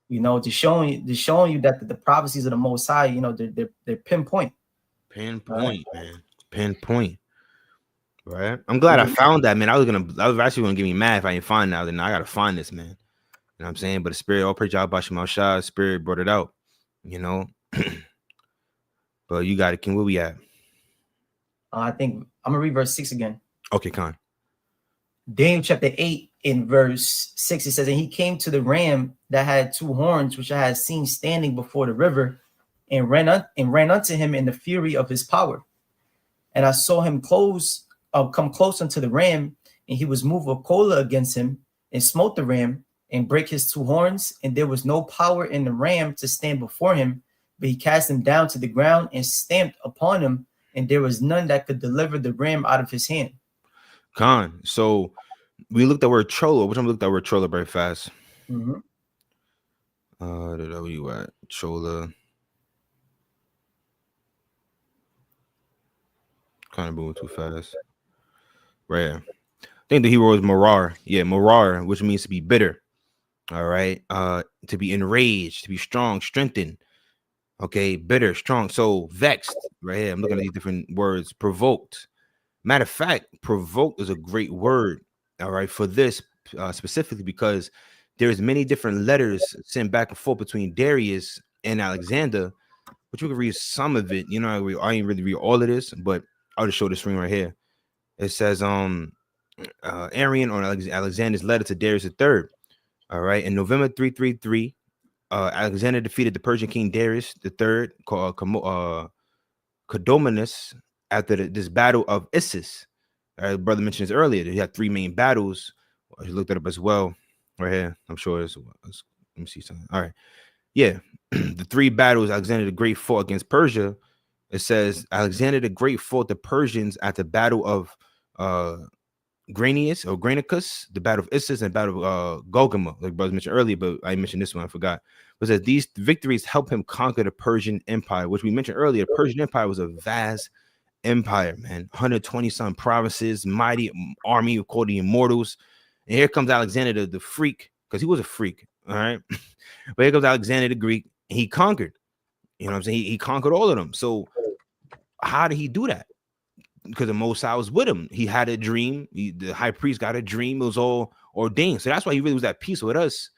You know, to showing you that the prophecies of the Most High, you know, they're pinpoint. Pinpoint, man. Pinpoint. Right. I'm glad I found that, man. I was actually gonna get me mad if I didn't find that. Then I gotta find this, man. You know what I'm saying? But the spirit, all praise Yahweh Bashim Al-Shah, spirit brought it out, you know. But you got it, King. Where we at? I think I'm gonna read verse 6 again. Okay, Khan. Daniel chapter 8 in verse 6, it says, and he came to the ram that had two horns, which I had seen standing before the river, and ran unto him in the fury of his power. And I saw him come close unto the ram, and he was moved with choler against him, and smote the ram, and brake his two horns, and there was no power in the ram to stand before him, but he cast him down to the ground and stamped upon him, and there was none that could deliver the ram out of his hand. Khan. So we looked at word chola. Which one looked at word chola very fast? Mm-hmm. Where you at? Chola. Kind of moving too fast. Right. I think the hero is Morar. Yeah, Morar, which means to be bitter. All right. To be enraged, to be strong, strengthened. Okay, bitter, strong. So vexed. Right here. I'm looking at these different words. Provoked. Matter of fact, provoked is a great word. All right, for this specifically because there's many different letters sent back and forth between Darius and Alexander, which we can read some of it. You know, I ain't really read all of this, but I'll just show the screen right here. It says Arian on Alexander's letter to Darius III. All right, in November 333, Alexander defeated the Persian king Darius III, called Codominus, after this battle of Issus. Brother mentioned this earlier. He had three main battles. I looked it up as well. Right here. I'm sure it's let me see something. All right. Yeah. The three battles Alexander the Great fought against Persia. It says Alexander the Great fought the Persians at the battle of Granicus, the battle of Issus, and the battle of Golgama, like brothers mentioned earlier, but I mentioned this one, I forgot. But it says these victories helped him conquer the Persian Empire, which we mentioned earlier. The Persian Empire was a vast empire, man. 120 some provinces, mighty army called the Immortals. And here comes Alexander the freak, because he was a freak, all right? But here comes Alexander the Greek, and he conquered. You know what I'm saying? He conquered all of them. So how did he do that? Because the Most High was with him. He had a dream. The high priest got a dream. It was all ordained. So that's why he really was at peace with us.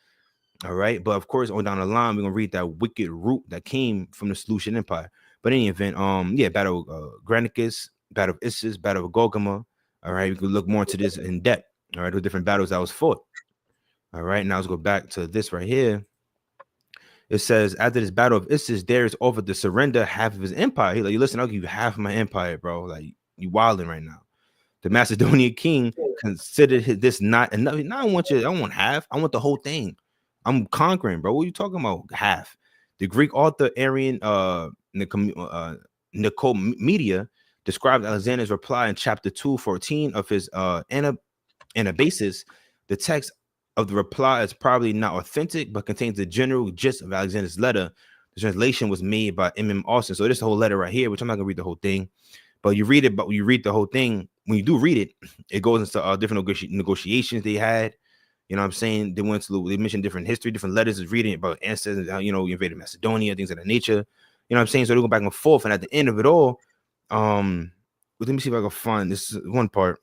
All right. But of course, on down the line, we're gonna read that wicked root that came from the Seleucid Empire. But in any event, battle of Granicus, battle of Issus, battle of Golgama. All right, we could look more into this in depth. All right, the different battles that was fought. All right, now let's go back to this right here. It says, after this battle of Issus, Darius offered to surrender half of his empire. He's like, listen, I'll give you half of my empire, bro. Like, you wilding right now. The Macedonian king considered this not enough. No, I want half. I want the whole thing. I'm conquering, bro. What are you talking about? Half. The Greek author Arian Nicomedia described Alexander's reply in chapter 2:14 of his Anabasis. The text of the reply is probably not authentic, but contains the general gist of Alexander's letter. The translation was made by M.M. Austin. So this whole letter right here, which I'm not gonna read the whole thing, but you read it. But when you read the whole thing, when you do read it, it goes into different negotiations they had. You know what I'm saying? They mentioned different history, different letters, is reading about ancestors, you invaded Macedonia, things of that nature. You know what I'm saying? So they go back and forth, and at the end of it all, let me see if I can find this one part.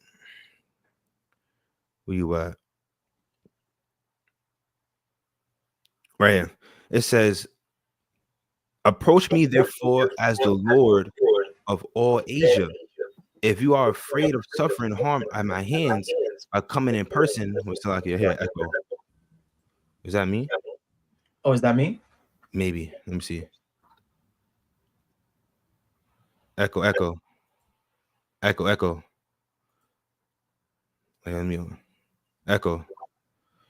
Where you at? Right here. It says, approach me therefore as the Lord of all Asia. If you are afraid of suffering harm at my hands by coming in person, what's like your hair echo? Is that me? Oh, is that me? Maybe. Let me see. Echo. Wait, let me echo.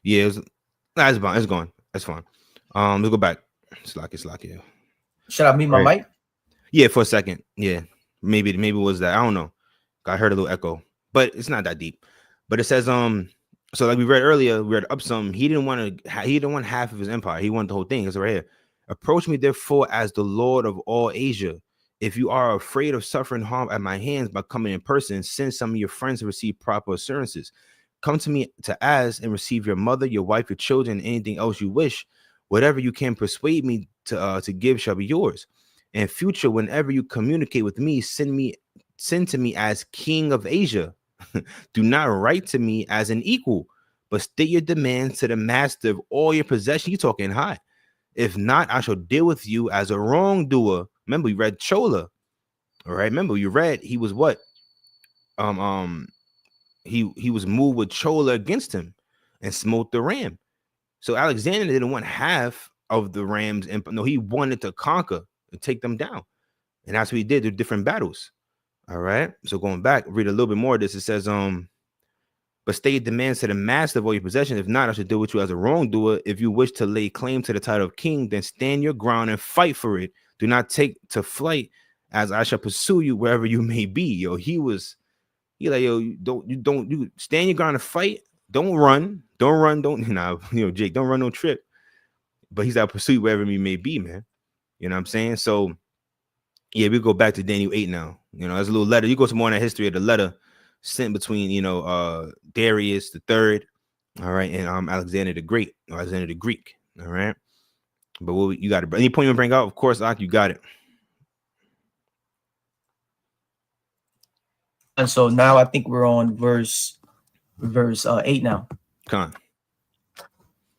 Yeah, it's fine. It's gone. That's fine. Let's go back. It's like yeah. Should I mute my mic? Yeah, for a second. Yeah, maybe it was that. I don't know. I heard a little echo, but it's not that deep. But it says so like we read earlier, we read up some. He didn't want half of his empire. He wanted the whole thing. It's right here. Approach me therefore as the Lord of all Asia. If you are afraid of suffering harm at my hands by coming in person, send some of your friends to receive proper assurances. Come to me to ask and receive your mother, your wife, your children, and anything else you wish. Whatever you can persuade me to give shall be yours. In future, whenever you communicate with me, send to me as King of Asia. Do not write to me as an equal, but state your demands to the master of all your possessions. You're talking high. If not, I shall deal with you as a wrongdoer. Remember, we read Chola. All right. Remember, you read he was what? um um he was moved with choler against him and smote the ram. So Alexander didn't want half of the Rams, and no, he wanted to conquer and take them down, and that's what he did through different battles. All right. So going back, read a little bit more of this. It says, but state demands to the master of all your possessions. If not, I should deal with you as a wrongdoer. If you wish to lay claim to the title of king, then stand your ground and fight for it. Do not take to flight, as I shall pursue you wherever you may be. Yo, he like, yo, you stand your ground and fight. Don't run, don't Jake, don't run no trip. But he's out pursue you wherever you may be, man. You know what I'm saying? So yeah, we go back to Daniel 8 now. You know, there's a little letter. You go to more in the history of the letter sent between, Darius the third, all right, and Alexander the Great, or Alexander the Greek, all right. But what you got it? Any point you bring out? Of course, you got it. And so now I think we're on verse 8 now. Come on.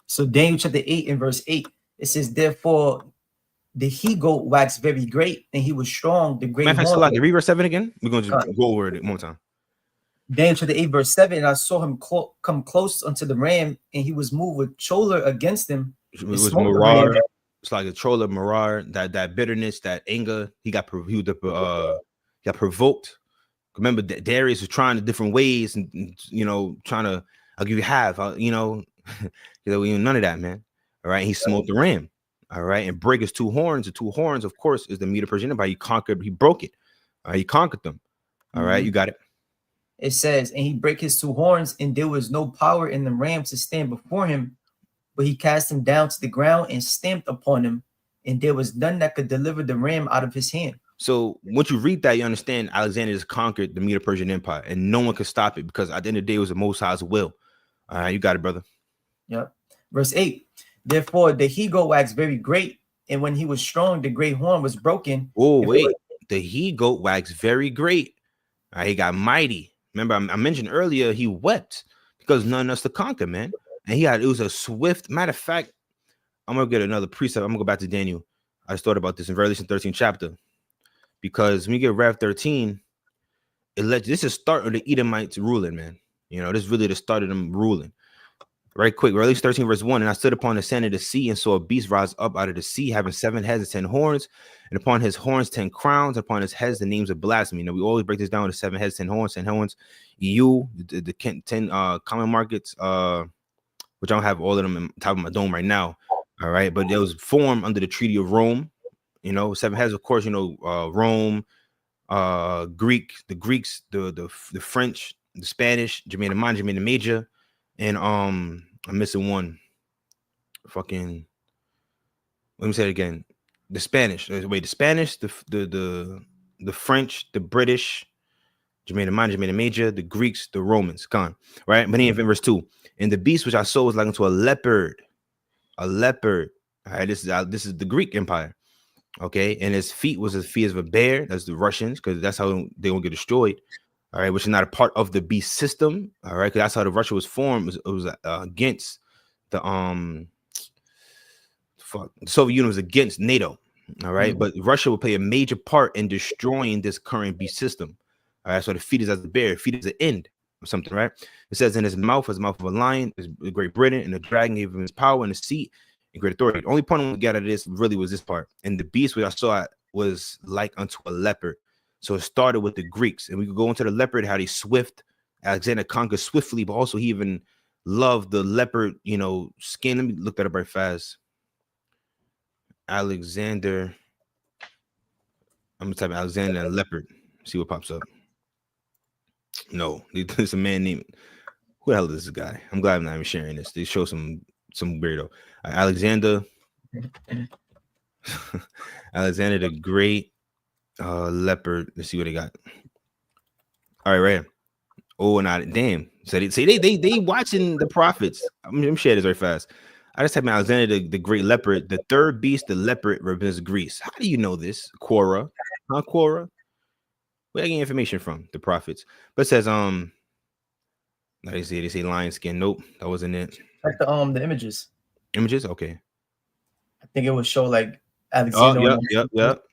So Daniel chapter 8 and verse 8, it says, therefore the he-goat waxed very great, and he was strong. The great horn. Read verse 7 again. We're going to just go over it one more time. Daniel chapter 8 verse 7, and I saw him come close unto the ram, and he was moved with choler against him. It was Marar. It's like a troll of Marar, that bitterness, that anger. He got provoked. Remember, Darius was trying the different ways, and trying to, I'll give you half. None of that, man. All right, he smote the ram. All right, and break his two horns. The two horns, of course, is the Medo-Persian Empire. He broke it. All right, he conquered them. All right, you got it. It says, and he brake his two horns, and there was no power in the ram to stand before him, but he cast him down to the ground and stamped upon him, and there was none that could deliver the ram out of his hand. So once you read that, you understand Alexander just conquered the Medo-Persian Empire, and no one could stop it, because at the end of the day, it was the Most High's will. All right, you got it, brother. Yep. Verse 8. Therefore, the he-goat waxed very great, and when he was strong, the great horn was broken. Oh, wait. The he-goat waxed very great. All right, he got mighty. Remember, I mentioned earlier, he wept because none else to conquer, man. And it was a swift, matter of fact, I'm going to get another precept. I'm going to go back to Daniel. I just thought about this in Revelation 13 chapter. Because when you get Rev 13, this is the start of the Edomites ruling, man. This is really the start of them ruling. Right quick, Revelation 13 verse 1, and I stood upon the sand of the sea and saw a beast rise up out of the sea, having 7 heads and 10 horns, and upon his horns 10 crowns, upon his heads the names of blasphemy. Now we always break this down with 7 heads, 10 horns, 10 horns. EU, the 10 common markets, which I don't have all of them on top of my dome right now. All right, but it was formed under the Treaty of Rome. 7 heads, of course. Rome, Greek, the Greeks, the French, the Spanish, Germanic Minor, Germanic Major. And I'm missing one. Let me say it again. The Spanish. Wait, the Spanish, the French, the British, Germanic Minor, Germanic Major, the Greeks, the Romans. Gone. Right? But in verse 2, and the beast which I saw was like unto a leopard. A leopard. All right, this is the Greek Empire. Okay, and his feet was as feet of a bear. That's the Russians, because that's how they won't get destroyed. All right, which is not a part of the beast system. All right, because that's how the Russia was formed. It was against the Soviet Union was against NATO. All right, but Russia will play a major part in destroying this current beast system. All right, so the feet is as the bear, feet is the end or something, right? It says in his mouth of a lion is Great Britain, and the dragon gave him his power and his seat and great authority. The only point I want to get out of this really was this part. And the beast which I saw was like unto a leopard. So it started with the Greeks, and we could go into the leopard, how they swift. Alexander conquered swiftly, but also he even loved the leopard, skin. Let me look that up right fast. Alexander. I'm gonna type Alexander and leopard. See what pops up. No, there's a man named. Who the hell is this guy? I'm glad I'm not even sharing this. They show some weirdo. Alexander. Alexander the Great. Leopard. Let's see what they got. All right. Oh, and damn. So they watching the prophets. I'm sharing this very fast. I just typed in Alexander the Great Leopard. The third beast, the leopard, represents Greece. How do you know this? Quora. Huh, Quora? Where are you getting information from? The prophets. But it says, they say lion skin. Nope, that wasn't it. Like the images. Images? Okay. I think it would show like Alexander. Yep.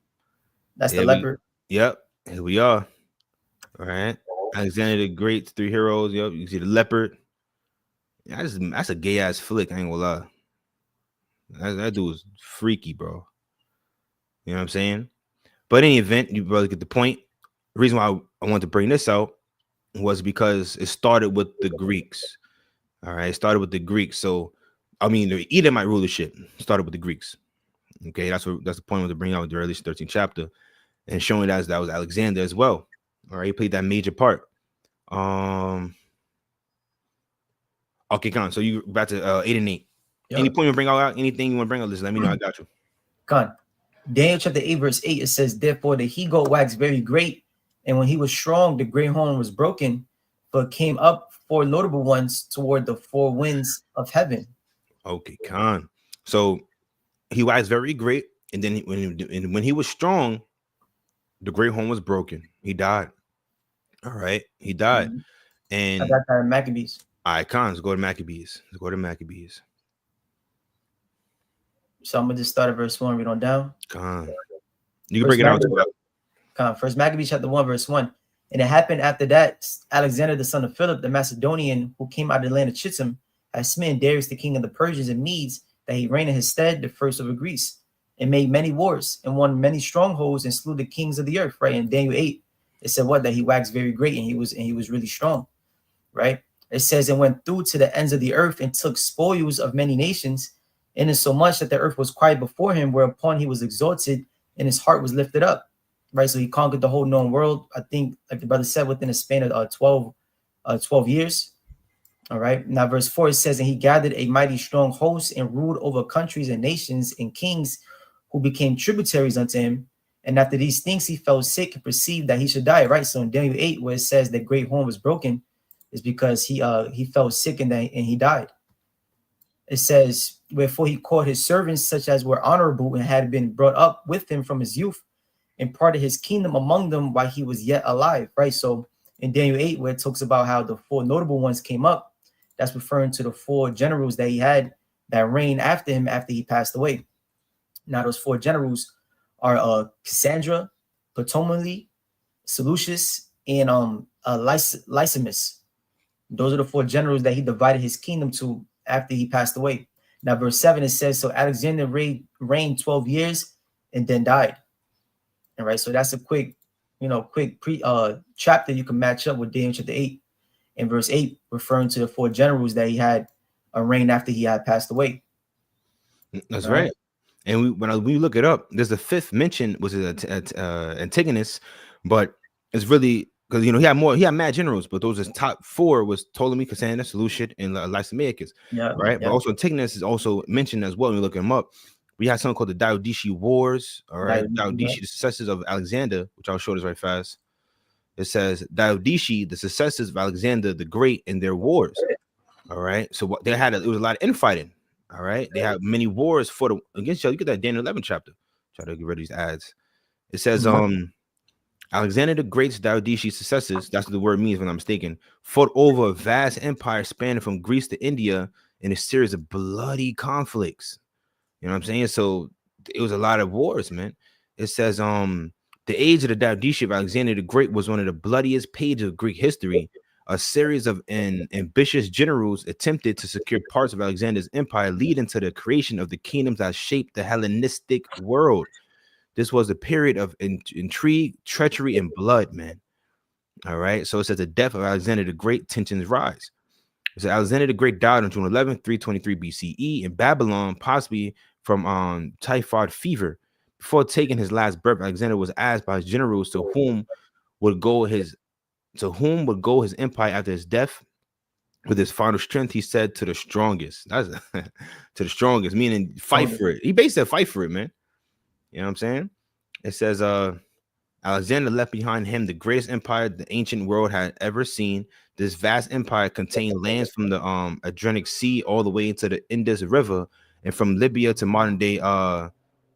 That's the leopard. Yep. Here we are. All right. Alexander the Great, three heroes. Yep, you see the leopard. That's a gay ass flick. I ain't gonna lie. That dude was freaky, bro. You know what I'm saying? But in any event, you brother get the point. The reason why I wanted to bring this out was because it started with the Greeks. All right, it started with the Greeks. So, I mean, the Edomite rulership started with the Greeks. Okay, that's the point I want to bring out with the Revelation 13th chapter and showing that was Alexander as well. All right, he played that major part. Okay, come on. So you back to 8 and 8. Yep. Any point you bring out? Anything you want to bring out? Just let me know. I got you. Con. Daniel chapter 8, verse 8, it says, therefore the he-goat waxed very great, and when he was strong, the great horn was broken, but came up four notable ones toward the four winds of heaven. Okay, con. So he waxed very great, and then when he was strong, the great horn was broken. He died. All right, he died. Mm-hmm. And at that time, Maccabees. All right, con. Let's go to Maccabees. So I'm gonna just start at verse 1, read on down. Con. You can break it down to that. First Maccabees chapter 1, verse 1. And it happened after that, Alexander the son of Philip, the Macedonian, who came out of the land of Chittim, had smitten Darius the king of the Persians and Medes, that he reigned in his stead, the first over Greece, and made many wars, and won many strongholds, and slew the kings of the earth. Right? In Daniel 8, it said what? That he waxed very great, and he was really strong. Right? It says, and went through to the ends of the earth, and took spoils of many nations, and in so much that the earth was quiet before him, whereupon he was exalted, and his heart was lifted up. Right, so he conquered the whole known world. I think, like the brother said, within a span of 12 years. All right. Now, verse 4, it says, and he gathered a mighty strong host and ruled over countries and nations and kings who became tributaries unto him. And after these things, he fell sick and perceived that he should die. Right. So in Daniel 8, where it says that great horn was broken, is because he fell sick and he died. It says, wherefore he called his servants, such as were honorable and had been brought up with him from his youth, and parted his kingdom among them while he was yet alive. Right. So in Daniel 8, where it talks about how the four notable ones came up, that's referring to the four generals that he had that reigned after him after he passed away. Now, those four generals are Cassandra, Ptolemy, Seleucus, and Lysimus. Those are the four generals that he divided his kingdom to after he passed away. Now, verse 7, it says, so Alexander reigned 12 years and then died. All right, so that's a quick chapter you can match up with Daniel chapter 8 and verse 8, referring to the four generals that he had reigned after he had passed away. That's right. And when we look it up, there's a fifth mention, was it Antigonus, but it's really because he had mad generals, but those top four was Ptolemy, Cassandra, Seleucus, and Lysimachus. Yeah, right. Yeah. But also Antigonus is also mentioned as well when you look him up. We had something called the Diocletian Wars. All right, Diocletian, the successors of Alexander, which I'll show this right fast. It says Diocletian, the successors of Alexander the Great, in their wars. All right, so what they had, it was a lot of infighting. All right, they had many wars against each other. You get that Daniel 11 chapter. Try to get rid of these ads. It says Alexander the Great's Diocletian successors, that's what the word means if I'm not mistaken, fought over a vast empire spanning from Greece to India in a series of bloody conflicts. You know what I'm saying? So it was a lot of wars, man. It says the age of the Diocletian of Alexander the Great was one of the bloodiest pages of Greek history. A series of ambitious generals attempted to secure parts of Alexander's empire, leading to the creation of the kingdoms that shaped the Hellenistic world. This was a period of intrigue, treachery, and blood, man. All right. So it says the death of Alexander the Great, tensions rise. So Alexander the Great died on June 11, 323 BCE in Babylon, possibly from typhoid fever. Before taking his last breath, Alexander was asked by his generals to whom would go his empire after his death. With his final strength, he said, to the strongest. That's to the strongest, meaning fight for it. He basically said fight for it, man. You know what I'm saying? It says Alexander left behind him the greatest empire the ancient world had ever seen. This vast empire contained lands from the Adriatic Sea all the way into the Indus River, and from Libya to modern day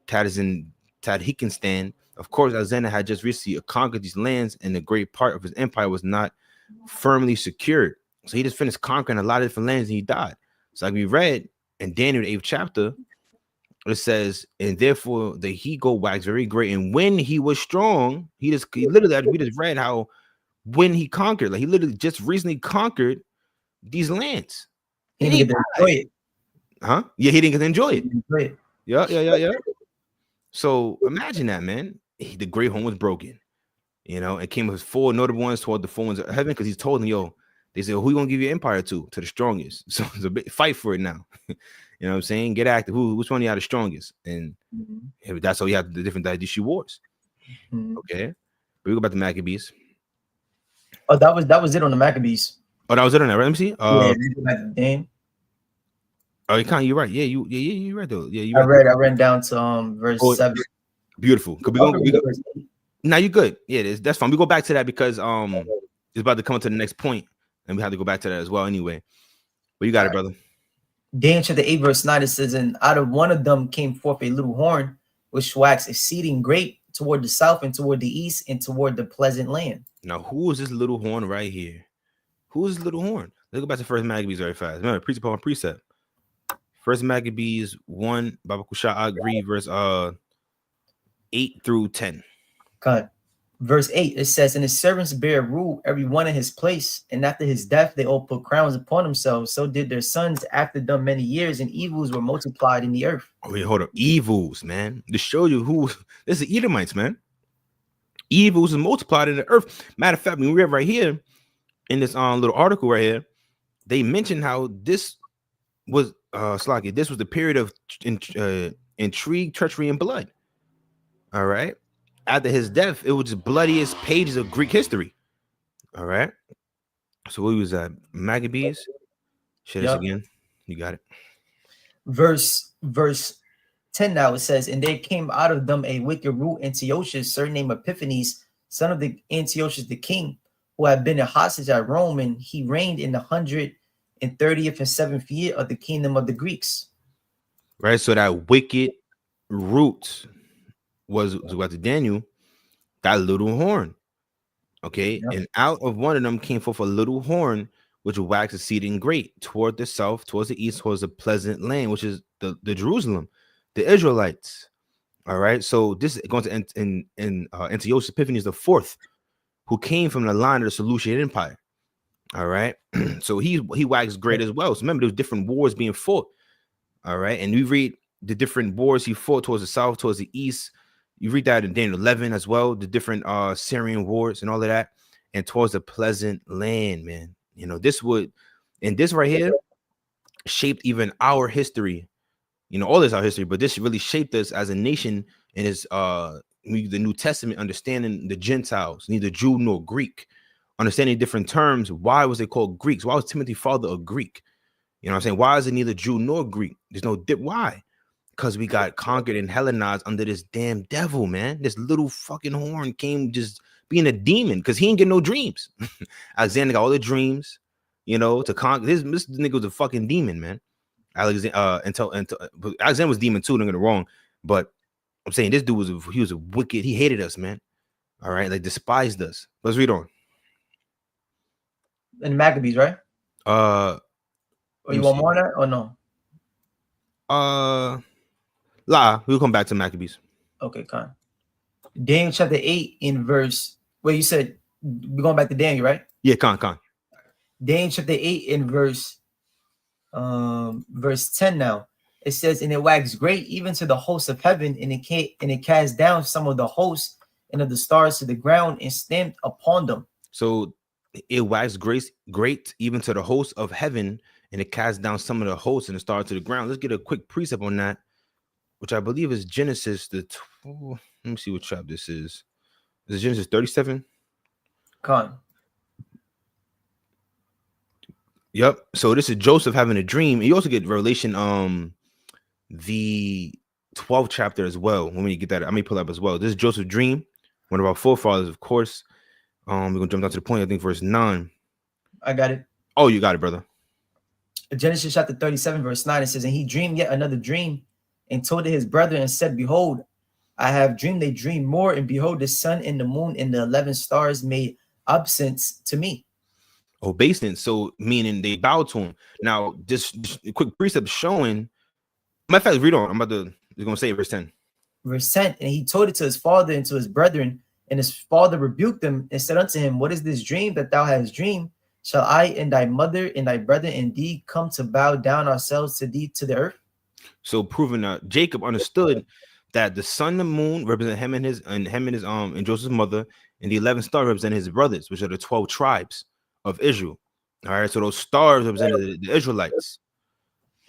Tajikistan. Of course, Alexander had just recently conquered these lands, and a great part of his empire was not firmly secured. So he just finished conquering a lot of different lands, and he died. So like we read in Daniel, the 8th chapter, it says, and therefore the he-goat waxed very great, and when he was strong, we just read how when he conquered. Like he literally just recently conquered these lands. He didn't get to enjoy it. Huh? Yeah, he didn't get to enjoy it. Enjoy it. Yeah. So imagine that, man. The great home was broken, and came with 4 notable ones toward the 4 ones of heaven, because he told them, yo, they said, who you gonna give your empire to the strongest? So it's a big fight for it now. You know what I'm saying? Get active. Which one of y'all the strongest? And that's how you have the different Dynasty wars. Okay. But we go back to Maccabees. Oh, that was it on the Maccabees. Oh, that was it on that, right? Let me see. Yeah, Dan. Oh, you're right. Yeah, you're right though. Yeah, I read down to verse 7. Beautiful. Could we go? Now you're good. Yeah, that's fine. We go back to that because it's about to come to the next point, and we have to go back to that as well anyway. But you got it, brother. Daniel chapter 8, verse 9, it says, and out of one of them came forth a little horn, which waxed exceeding great toward the south and toward the east and toward the pleasant land. Now, who is this little horn right here? Who is this little horn? Let's go back to First Maccabees very fast. Remember, precept upon precept. First Maccabees 1, Baba Kusha Agri, verse 8 through 10. God. Verse 8, it says, and his servants bare rule every one in his place, and after his death they all put crowns upon themselves. So did their sons after them many years, and evils were multiplied in the earth. Oh, wait, hold up. Evils, man. To show you who this is, Edomites, man. Evils is multiplied in the earth. Matter of fact, when we read right here in this little article right here, they mentioned how this was SHAQADAN. This was the period of intrigue, treachery, and blood. All right. After his death, it was the bloodiest pages of Greek history. All right. So what was that? Maccabees. Share this again. You got it. Verse 10 now, it says, and there came out of them a wicked root, Antiochus, surnamed Epiphanes, son of the Antiochus the king, who had been a hostage at Rome, and he reigned in the 130th and 7th year of the kingdom of the Greeks. Right. So that wicked root was about to Daniel, that little horn. Okay. Yep. And out of one of them came forth a little horn, which waxed exceeding great toward the south, towards the east, towards the pleasant land, which is the Jerusalem, the Israelites. All right. So this is going to in Antiochus Epiphanes the fourth, who came from the line of the Seleucid Empire. All right. So he waxed great as well. So remember, there was different wars being fought. All right. And we read the different wars he fought towards the south, towards the east. You read that in Daniel 11 as well, the different Syrian wars and all of that, and towards the pleasant land, man. This right here shaped even our history. All this our history, but this really shaped us as a nation in his the New Testament, understanding the Gentiles, neither Jew nor Greek, understanding different terms. Why was they called Greeks? Why was Timothy father a Greek? You know what I'm saying? Why is it neither Jew nor Greek? There's no dip. Why? Because we got conquered and Hellenized under this damn devil, man. This little fucking horn came just being a demon because he ain't get no dreams. Alexander got all the dreams, to conquer. This nigga was a fucking demon, man. Alexander was demon too, don't get it wrong. But I'm saying this dude was a wicked, he hated us, man. All right, like despised us. Let's read on. In Maccabees, right? You want more on that or no? We'll come back to Maccabees. Okay, kind. Daniel chapter 8 in verse. Wait, you said we're going back to Daniel, right? Yeah, con. Daniel chapter 8 in verse 10 now. It says, and it waxed great even to the hosts of heaven, and it cast down some of the hosts and of the stars to the ground and stamped upon them. So it waxed great even to the hosts of heaven, and it cast down some of the hosts and the stars to the ground. Let's get a quick precept on that, which I believe is Genesis. Let me see what chapter this is. Is it Genesis 37? Con. Yep. So this is Joseph having a dream. You also get Revelation, the 12th chapter as well. When you get that, I may pull up as well. This is Joseph's dream, one of our forefathers, of course. We're gonna jump down to the point. I think verse 9. I got it. Oh, you got it, brother. Genesis chapter 37, verse 9. It says, and he dreamed yet another dream, and told it his brethren, and said, behold, I have dreamed a dream more, and behold, the sun and the moon and the 11 stars made obeisance to me. Obeisance, so meaning they bowed to him. Now, this quick precept showing. Matter of fact, read on. We're gonna say verse 10. Verse 10, and he told it to his father and to his brethren, And his father rebuked him and said unto him, what is this dream that thou hast dreamed? Shall I and thy mother and thy brother indeed come to bow down ourselves to thee to the earth? So proving that Jacob understood that the sun and the moon represent him and his and Joseph's mother, and the 11 stars represent his brothers, which are the 12 tribes of Israel. All right, so those stars represented the Israelites.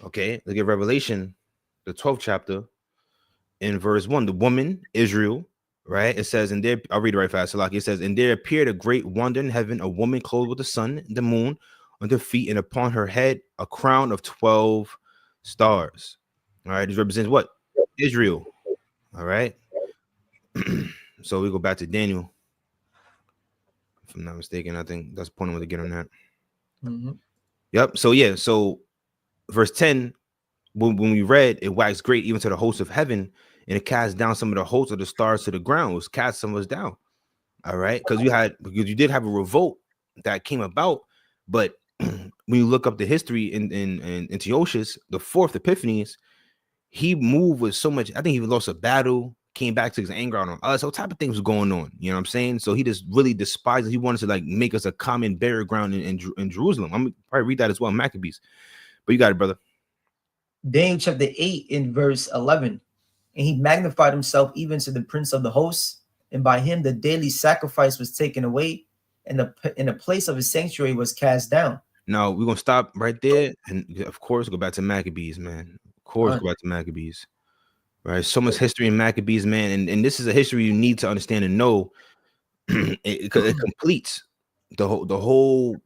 Okay, look at Revelation, the 12th chapter, in verse 1. The woman, Israel, right? It says, and there, I'll read it right fast. So like it says, and there appeared a great wonder in heaven, a woman clothed with the sun and the moon on her feet, and upon her head a crown of 12 stars. All right, this represents what? Israel. All right. So we go back to Daniel. If I'm not mistaken, I think that's the point I want to get on that. Yep. So yeah, so verse 10, when we read, it waxed great even to the hosts of heaven, and it cast down some of the hosts of the stars to the ground. It was cast some of us down. All right, because you did have a revolt that came about, but when you look up the history in Antiochus, the fourth Epiphanes, he moved with so much. I think he lost a battle, came back to his anger on us. All type of things was going on. You know what I'm saying? So he just really despised it. He wanted to like make us a common burial ground in Jerusalem. I'm gonna probably read that as well, Maccabees. But you got it, brother. Daniel chapter 8 in verse 11. And he magnified himself even to the prince of the hosts, and by him the daily sacrifice was taken away, and the place of his sanctuary was cast down. Now we're gonna stop right there, and of course go back to Maccabees, man. Of course, go back to Maccabees. Right, so much history in Maccabees, man, and this is a history you need to understand and know. it completes the whole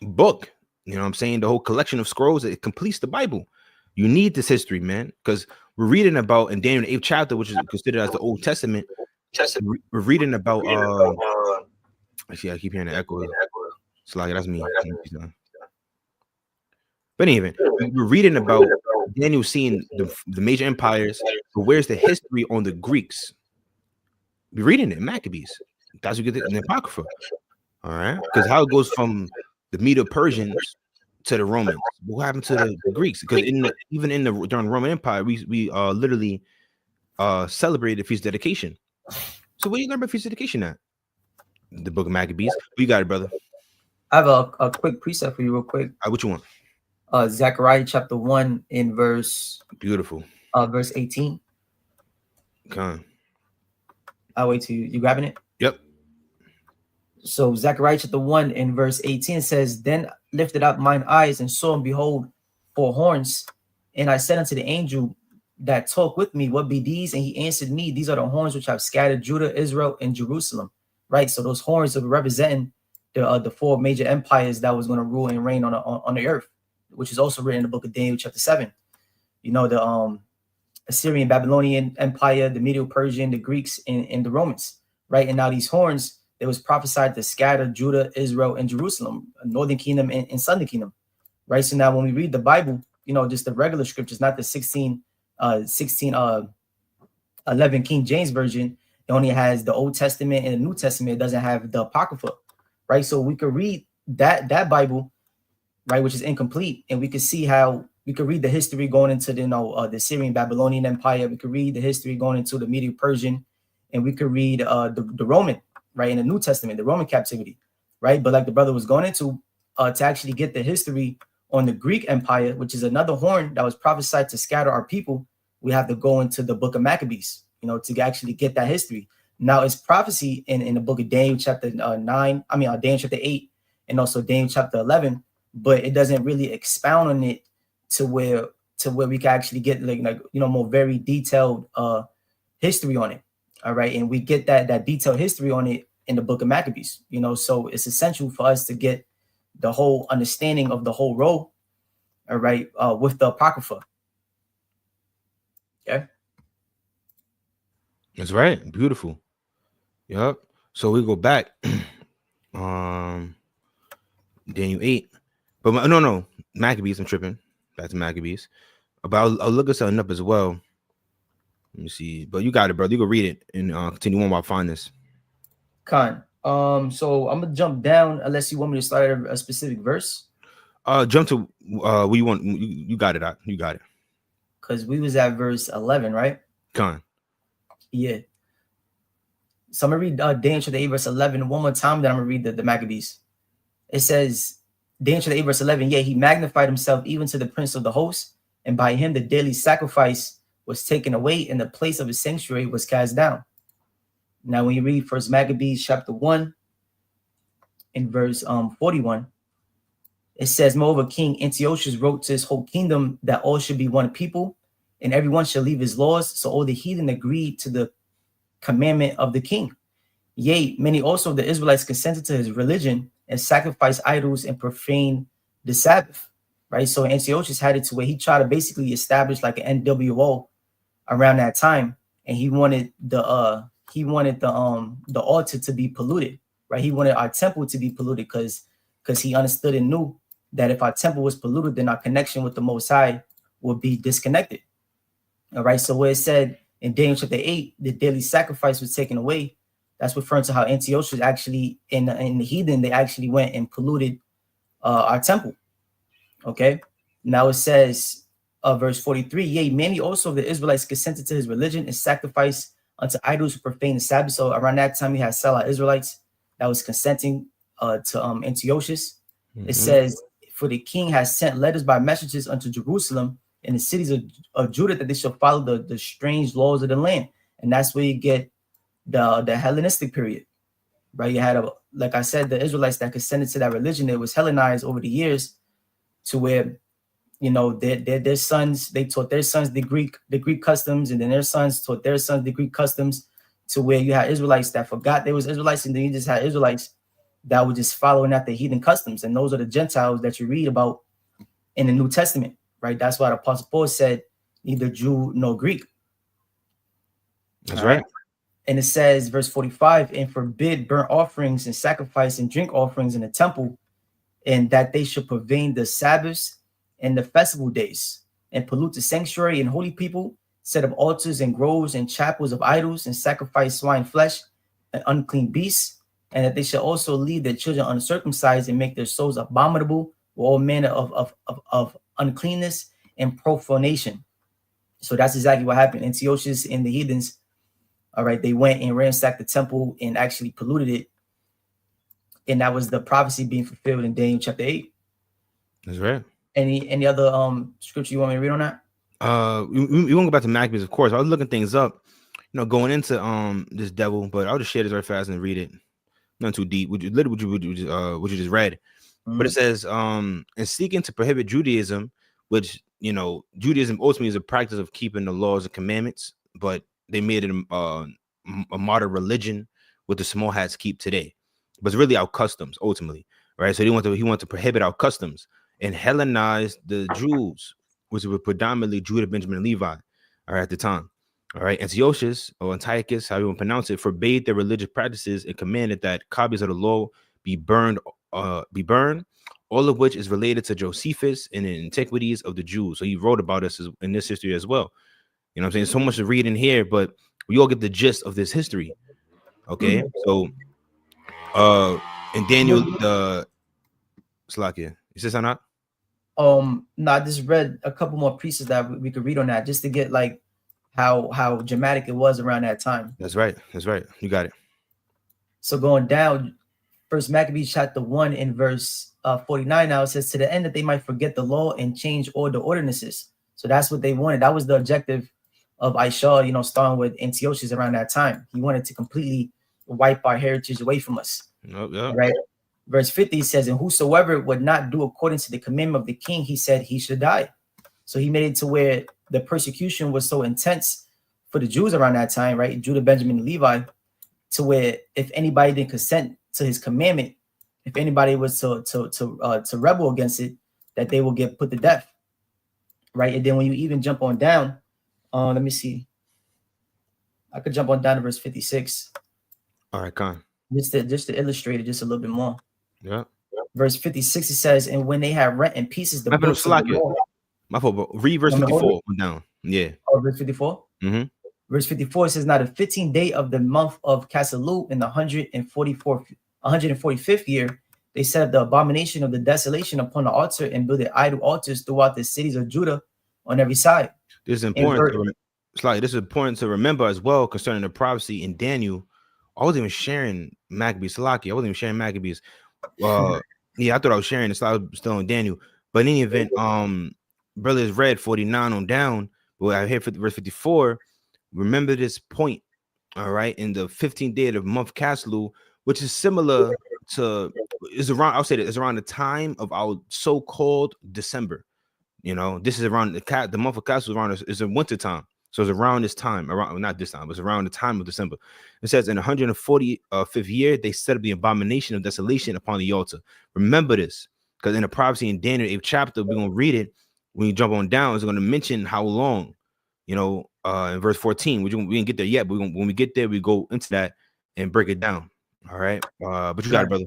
book. You know what I'm saying? The whole collection of scrolls. It completes the Bible. You need this history, man, because we're reading about in Daniel 8th chapter, which is considered as the Old Testament. We're reading about. Actually, I keep hearing the echo. It's like that's me. But anyway, we're reading about Daniel seeing the major empires, but where's the history on the Greeks? We're reading it in Maccabees. That's what you get in the Apocrypha. All right, because how it goes from the Medo-Persians to the Romans. What happened to the Greeks? Because even during the Roman Empire, we literally celebrated Feast of Dedication. So where do you learn about Feast of Dedication at? The Book of Maccabees. You got it, brother. I have a quick precept for you, real quick. What you want? Zechariah chapter 1 in verse. Beautiful. Verse 18. Okay. I'll wait till you grabbing it. Yep. So Zechariah chapter 1 in verse 18 says, then lifted up mine eyes and saw, and behold, 4 horns. And I said unto the angel that talked with me, what be these? And he answered me, these are the horns which have scattered Judah, Israel, and Jerusalem. Right. So those horns are representing the 4 major empires that was going to rule and reign on the earth, which is also written in the book of Daniel chapter 7. You know, the Assyrian, Babylonian Empire, the Medo-Persian, the Greeks, and the Romans. Right. And now these horns, it was prophesied to scatter Judah, Israel, and Jerusalem, northern kingdom and southern kingdom. Right. So now when we read the Bible, you know, just the regular scriptures, not the 11 King James version, it only has the Old Testament and the New Testament. It doesn't have the Apocrypha. Right. So we could read that Bible, right, which is incomplete, and we could see how we could read the history going into the the Syrian Babylonian Empire. We could read the history going into the Medo-Persian, and we could read the Roman, right, in the New Testament, the Roman captivity, right. But like the brother was going into, to actually get the history on the Greek Empire, which is another horn that was prophesied to scatter our people, we have to go into the book of Maccabees, you know, to actually get that history. Now it's prophecy in the book of Daniel chapter 9. Daniel chapter 8, and also Daniel chapter 11. But it doesn't really expound on it to where we can actually get like you know, more very detailed history on it. All right, and we get that detailed history on it in the book of Maccabees. You know, so it's essential for us to get the whole understanding of the whole role. All right, with the Apocrypha. Okay, that's right. Beautiful. Yep. So we go back. Daniel 8. But no, Maccabees. I'm tripping. Back to Maccabees. But I'll look at something up as well. Let me see. But you got it, brother. You can read it and continue on while I find this. Khan. So I'm gonna jump down unless you want me to start a specific verse. Jump to what you want. You got it. You got it. Because we was at verse 11, right? Khan. Yeah. So I'm going to read Daniel chapter 8, verse 11 one more time, then I'm going to read the Maccabees. It says, Daniel chapter 8, verse 11, yea, he magnified himself even to the prince of the host, and by him the daily sacrifice was taken away, and the place of his sanctuary was cast down. Now, when you read First Maccabees chapter 1, in verse 41, it says, moreover, King Antiochus wrote to his whole kingdom that all should be one people, and everyone shall leave his laws. So all the heathen agreed to the commandment of the king. Yea, many also of the Israelites consented to his religion and sacrificed idols and profaned the Sabbath. Right. So Antiochus had it to where he tried to basically establish like an NWO around that time, and he wanted the altar to be polluted. Right. He wanted our temple to be polluted because he understood and knew that if our temple was polluted, then our connection with the Most High would be disconnected. All right. So where it said in Daniel chapter 8, the daily sacrifice was taken away, that's referring to how Antiochus actually in the heathen, they actually went and polluted our temple. Okay. Now it says, verse 43, yea, many also of the Israelites consented to his religion and sacrificed unto idols who profane the Sabbath. So around that time, you had Salah Israelites that was consenting to Antiochus. It says, for the king has sent letters by messengers unto Jerusalem and the cities of Judah that they shall follow the strange laws of the land. And that's where you get the Hellenistic period, right? You had, like I said, the Israelites that consented to that religion. It was Hellenized over the years to where, you know, their sons, they taught their sons the Greek customs, and then their sons taught their sons the Greek customs, to where you had Israelites that forgot there was Israelites, and then you just had Israelites that were just following after heathen customs. And those are the Gentiles that you read about in the New Testament, right? That's why the Apostle Paul said, neither Jew nor Greek. That's right. And it says, verse 45, and forbid burnt offerings and sacrifice and drink offerings in the temple, and that they should profane the Sabbaths and the festival days, and pollute the sanctuary and holy people, set up altars and groves and chapels of idols, and sacrifice swine flesh and unclean beasts, and that they shall also leave their children uncircumcised and make their souls abominable with all manner of uncleanness and profanation. So that's exactly what happened. Antiochus and the heathens, all right, they went and ransacked the temple and actually polluted it. And that was the prophecy being fulfilled in Daniel chapter 8. That's right. Any other scripture you want me to read on that? We won't go back to Maccabees, of course. I was looking things up, you know, going into this devil, but I'll just share this very fast and read it. Not too deep. What you just read. But it says, in seeking to prohibit Judaism, which, you know, Judaism ultimately is a practice of keeping the laws and commandments, but they made it a modern religion with the small hats keep today. But it's really our customs ultimately, right? So he wanted to prohibit our customs and Hellenize the Jews, which were predominantly Judah, Benjamin, and Levi, all right, at the time. All right, Antiochus or Antiochus, how you want to pronounce it, forbade their religious practices and commanded that copies of the law be burned, all of which is related to Josephus and the antiquities of the Jews. So he wrote about us in this history as well. You know what I'm saying? So much to read in here, but we all get the gist of this history. Okay, so in Daniel, the Slakia, is this or not? No, I just read a couple more pieces that we could read on that just to get like how dramatic it was around that time. That's right. That's right. You got it. So going down, First Maccabees chapter 1 in verse 49. Now it says, to the end that they might forget the law and change all the ordinances. So that's what they wanted. That was the objective of Aishah, you know, starting with Antiochus around that time. He wanted to completely wipe our heritage away from us. Right. Verse 50 says, and whosoever would not do according to the commandment of the king, he said he should die. So he made it to where the persecution was so intense for the Jews around that time, right? Judah, Benjamin, and Levi, to where if anybody didn't consent to his commandment, if anybody was to rebel against it, that they will get put to death, right? And then when you even jump on down, let me see. I could jump on down to verse 56. All right, Con. Just to illustrate it just a little bit more. Yeah. Verse 56, it says, and when they had rent in pieces the books of the law. My fault, but read verse 54 down. Yeah. Oh, verse 54? Mm-hmm. Verse 54 says, now the 15th day of the month of Caselu in the 145th year, they set up the abomination of the desolation upon the altar and built idol altars throughout the cities of Judah on every side. This is important. This is important to remember as well concerning the prophecy in Daniel I wasn't even sharing Maccabees. Salaki, I wasn't even sharing Maccabees. Uh, yeah, I thought I was sharing this. I was still on Daniel. But in any event, brothers read 49 on down. But I hear verse 54. Remember this point, all right, in the 15th day of the month Caslu, which is similar to is around. I'll say that it's around the time of our so-called December. You know, this is around the month of Caslu around is a winter time. So it's around this time, around not this time, but it's around the time of December. It says in 145th year, they set up the abomination of desolation upon the altar. Remember this, because in the prophecy in Daniel 8th chapter, we're gonna read it. When you jump on down, it's gonna mention how long, you know, in verse 14. We didn't get there yet, but when we get there, we go into that and break it down. All right. But you got it, brother.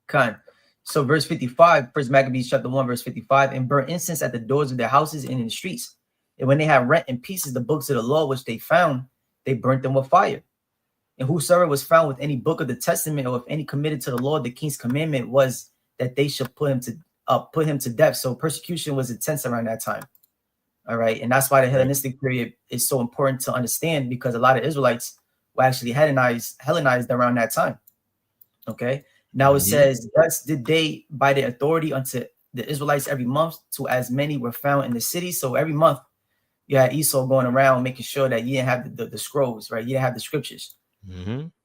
Kind. So verse 55, First Maccabees chapter 1, verse 55, and burn incense at the doors of their houses and in the streets. And when they had rent in pieces the books of the law which they found, they burnt them with fire. And whosoever was found with any book of the testament, or if any committed to the law, the king's commandment was that they should put him to death. So persecution was intense around that time. All right. And that's why the Hellenistic period is so important to understand, because a lot of Israelites were actually Hellenized around that time. Okay. Now it says, thus did they by their authority unto the Israelites every month, to as many were found in the city. So every month you had Esau going around making sure that you didn't have the scrolls, right? You didn't have the scriptures.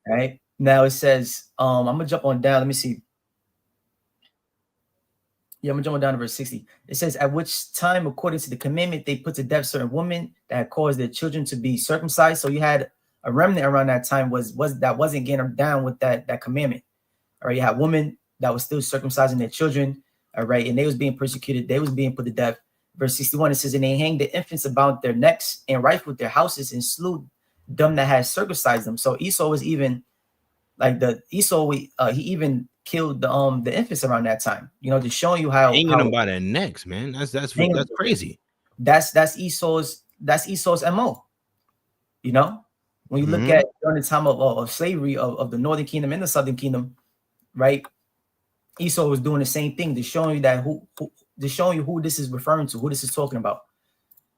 Right. Now it says, I'm gonna jump on down. Let me see. Yeah, I'm gonna jump on down to verse 60. It says, at which time, according to the commandment, they put to death certain women that had caused their children to be circumcised. So you had a remnant around that time that wasn't getting down with that commandment. All right, you had women that was still circumcising their children. All right, and they was being persecuted. They was being put to death. Verse 61, it says, and they hanged the infants about their necks and rifled their houses and slew them that had circumcised them. So Esau was even like he even killed the infants around that time. You know, just showing you how hanging them by their necks, man. That's crazy. That's Esau's MO. You know, when you look at during the time of slavery of the northern kingdom and the southern kingdom, right? Esau was doing the same thing, to showing you that who this is referring to, who this is talking about.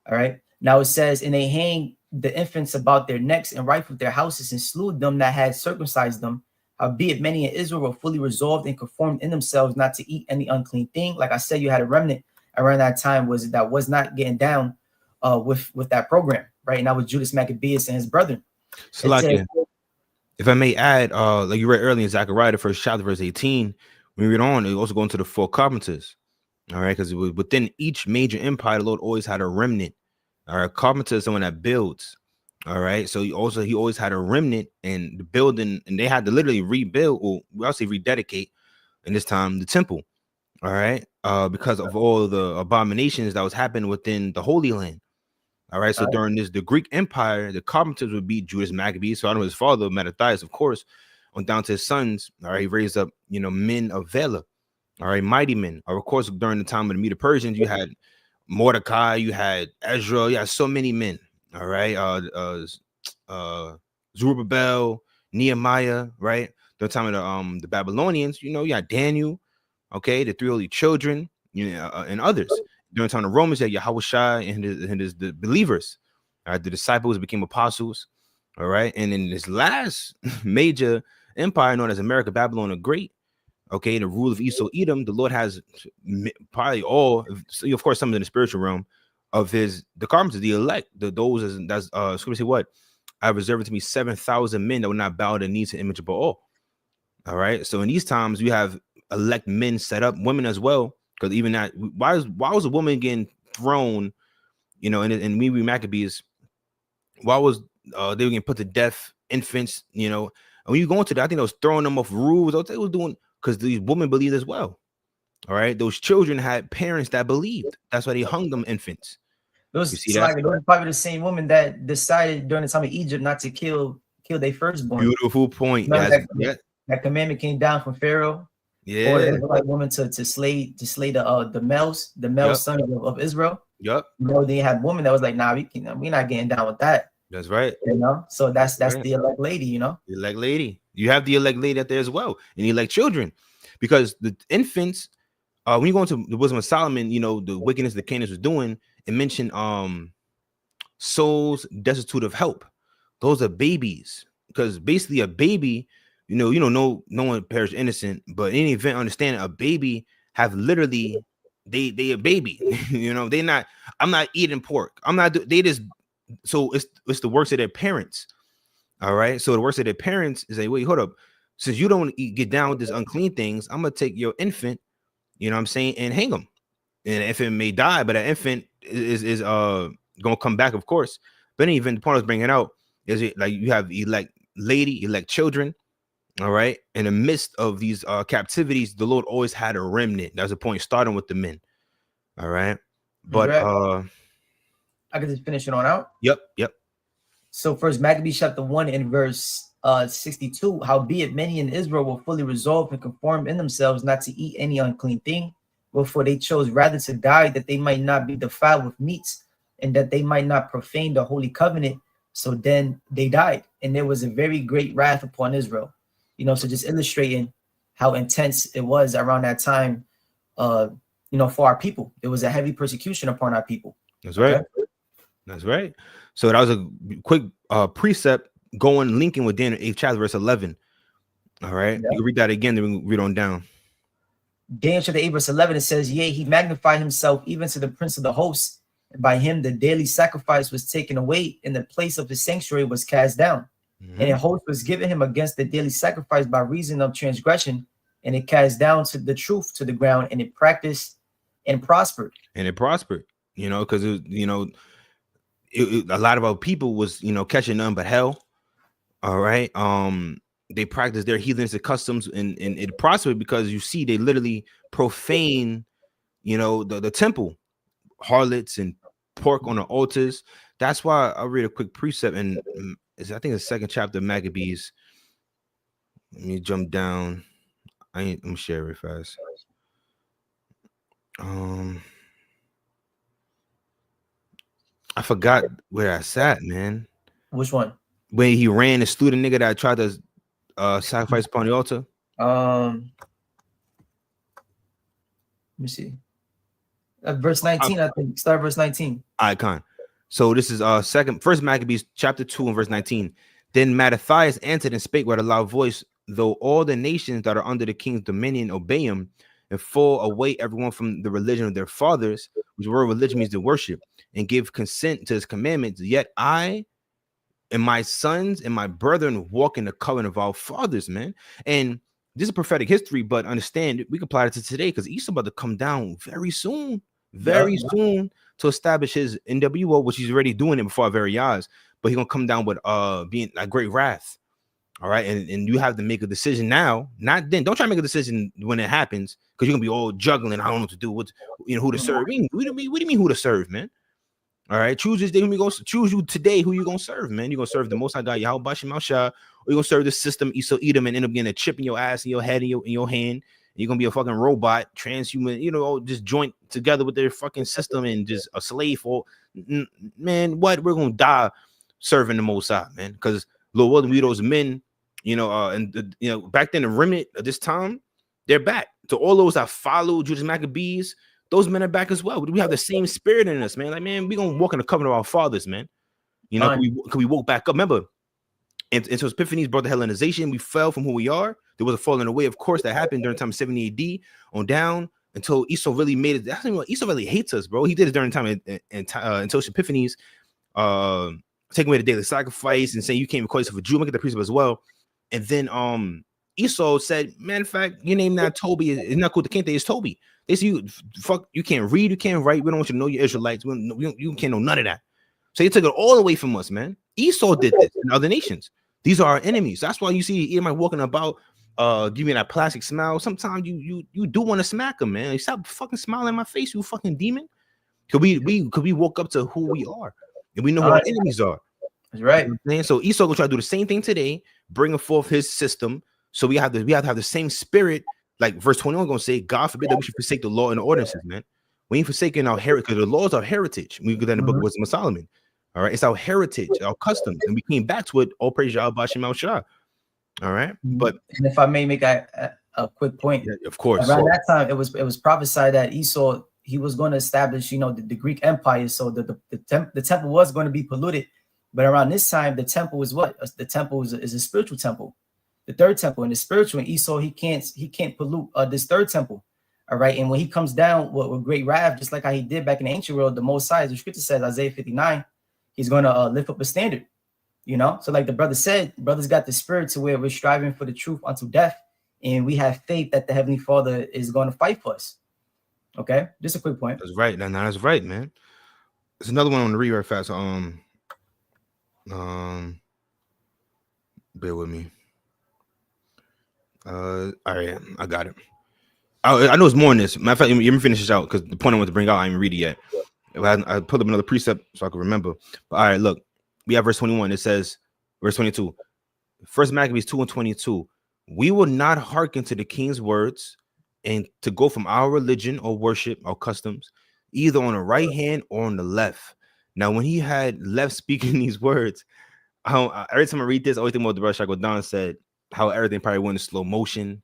All right. Now it says, and they hang the infants about their necks and rifled their houses and slew them that had circumcised them. Howbeit many in Israel were fully resolved and conformed in themselves not to eat any unclean thing. Like I said, you had a remnant around that time was not getting down with that program, right? And that was Judas Maccabeus and his brethren. So like, if I may add, like you read earlier in Zechariah, the first chapter, verse 18, when we read on, it also go into the four carpenters. All right, because within each major empire, the Lord always had a remnant. All right, carpenter is someone that builds. All right, so he always had a remnant, and the building, and they had to literally rebuild, or I'll say rededicate in this time, the temple. All right, because of all the abominations that was happening within the Holy Land. All right, so during the Greek Empire, the carpenters would be Judas Maccabees. So I know his father, Mattathias, of course, on down to his sons. All right, he raised up, men of valor. All right, mighty men. Of course, during the time of the Medo-Persians, you had Mordecai, you had Ezra, you had so many men. All right, Zerubbabel, Nehemiah, right? During the time of the Babylonians, you had Daniel, okay, the three holy children, and others. During the time of the Romans, you had Yahushua and the believers. All right, the disciples became apostles. All right, and in this last major empire known as America, Babylon the Great, okay, the rule of Esau Edom, the Lord has probably all, of course, some in the spiritual realm of the carpenters, the elect, that's scripture say what? I reserved to me 7,000 men that would not bow their knees to image of Baal. All right, so in these times, you have elect men set up, women as well, because even that, why was a woman getting thrown, in we Maccabees? Why was they were getting put to death, infants, and when you go into that, I think they was throwing them off roofs. What they was doing, because these women believed as well. All right, those children had parents that believed. That's why they hung them infants. You see that? Like, those probably the same women that decided during the time of Egypt not to kill their firstborn. Beautiful point. That commandment came down from Pharaoh. Yeah, or the Israelite woman to slay the male son of Israel. Yep. They had women that was like, nah, we're not getting down with that. That's right. So that's the elect lady. The elect lady. You have the elect lady out there as well, and the elect children, because the infants. When you go into the wisdom of Solomon, the wickedness the Canaanites was doing. It mentioned souls destitute of help. Those are babies. because basically a baby, no one perished innocent, but in any event, understanding a baby have literally they a baby. They not. I'm not eating pork. I'm not. They just so it's the works of their parents. All right. So the works of their parents is like, wait, hold up. Since you don't get down with this unclean things, I'm gonna take your infant, you know what I'm saying, and hang him. And the infant may die, but that infant is gonna come back, of course. But even the point I was bringing out is it like you have elect children, all right. In the midst of these captivities, the Lord always had a remnant. That's the point, starting with the men. All right. But I can just finish it on out. Yep. So first Maccabees chapter 1 and verse 62, howbeit many in Israel were fully resolved and conformed in themselves not to eat any unclean thing, wherefore they chose rather to die, that they might not be defiled with meats, and that they might not profane the holy covenant. So then they died, and there was a very great wrath upon Israel. So just illustrating how intense it was around that time, for our people. There was a heavy persecution upon our people. That's right. Okay? That's right. So that was a quick precept linking with Daniel 8th chapter verse 11. All right. Yep. You can read that again, then we can read on down. Daniel chapter 8 verse 11, it says, yea, he magnified himself even to the prince of the hosts, and by him the daily sacrifice was taken away, and the place of the sanctuary was cast down. And a host was given him against the daily sacrifice by reason of transgression, and it cast down to the truth to the ground, and it practiced and prospered. And it prospered, because a lot of our people was, catching none but hell. All right. They practiced their heathenistic customs, and it prospered because you see they literally profane, the temple, harlots and pork on the altars. That's why I'll read a quick precept, and I think the second chapter of Maccabees. Let me jump down. Let me share it fast. I forgot where I sat, man. Which one? When he ran and slew the nigga that tried to sacrifice upon the altar. Let me see. Verse 19, I think. Start verse 19. Icon. So this is first Maccabees chapter 2 and verse 19. Then Mattathias answered and spake with a loud voice, though all the nations that are under the king's dominion obey him, and fall away everyone from the religion of their fathers, which word religion means to worship, and give consent to his commandments, yet I and my sons and my brethren walk in the covenant of our fathers, man. And this is prophetic history, but understand we can apply it to today, because Esau about to come down very soon, soon, to establish his NWO, which he's already doing it before our very eyes. But he's gonna come down with being like great wrath. All right, and you have to make a decision now, not then. Don't try to make a decision when it happens, because you're gonna be all juggling. I don't know what to do. Who to serve? What do you mean who to serve, man? All right, choose this day. Choose you today. Who you gonna serve, man? You gonna serve the Most High God, Yahweh Bashim Al-Shah, or you gonna serve the system, Esau Edom, and end up getting a chip in your ass, in your head, in your hand. And you're gonna be a fucking robot, transhuman, just joint together with their fucking system and just a slave for man. What? We're gonna die serving the Most High, man, because Lord willing, we those men, back then the remnant of this time, they're back. To all those that followed Judas Maccabees, those men are back as well. We have the same spirit in us, man. Like, man, we gonna walk in the covenant of our fathers, man. Can we walk back up? Remember, and so Epiphanies brought the Hellenization. We fell from who we are. There was a falling away, of course, that happened during the time of 70 AD on down until Esau really made it. That's what Esau really hates us, bro. He did it during the time until Epiphanies, taking away the daily sacrifice and saying you can't call yourself a Jew. Look at the precept as well. And then Esau said, "Man, in fact, your name not Toby. It's not called the Kente. It's Toby." They say you can't read, you can't write. We don't want you to know your Israelites. You can't know none of that. So he took it all away from us, man. Esau did this in other nations. These are our enemies. That's why you see Edomite walking about, giving that plastic smile. Sometimes you do want to smack him, man. Like, stop fucking smiling in my face, you fucking demon. Could we woke up to who we are, and we know who our enemies are. That's right. You know what I'm saying? So Esau gonna try to do the same thing today, bringing forth his system. So we have to have the same spirit. Like verse 21 gonna say, God forbid that we should forsake the law and the ordinances, man. We ain't forsaking our heritage, because the laws are heritage. We get that in the book of Wisdom of Solomon. All right, it's our heritage, our customs, and we came back to it. All praise Yahweh Bashim Al-Shah. All right, but and if I may make a quick point, yeah, of course, around that time it was prophesied that Esau, he was going to establish, the Greek Empire. So the temple was going to be polluted, But around this time, the temple is what? The temple is a spiritual temple, the third temple, and the spiritual. And Esau, he can't pollute this third temple. All right. And when he comes down with great wrath, just like how he did back in the ancient world, the Most High, the scripture says, Isaiah 59, he's going to lift up a standard. You know, so like the brother said, brothers got the spirit to where we're striving for the truth unto death, and we have faith that the Heavenly Father is going to fight for us. Okay, just a quick point. That's right. That's right, man. There's another one on the read right fast. Bear with me. All right, I got it. I know it's more in this. Matter of fact, let me finish this out because the point I want to bring out, I didn't read it yet. I put up another precept so I can remember. But all right, look, we have verse 21. It says, verse 22, First Maccabees 2:22. We will not hearken to the king's words and to go from our religion or worship or customs, either on the right hand or on the left. Now, when he had left speaking these words, every time I read this, I always think about the brother SHAQADAN said how everything probably went in slow motion.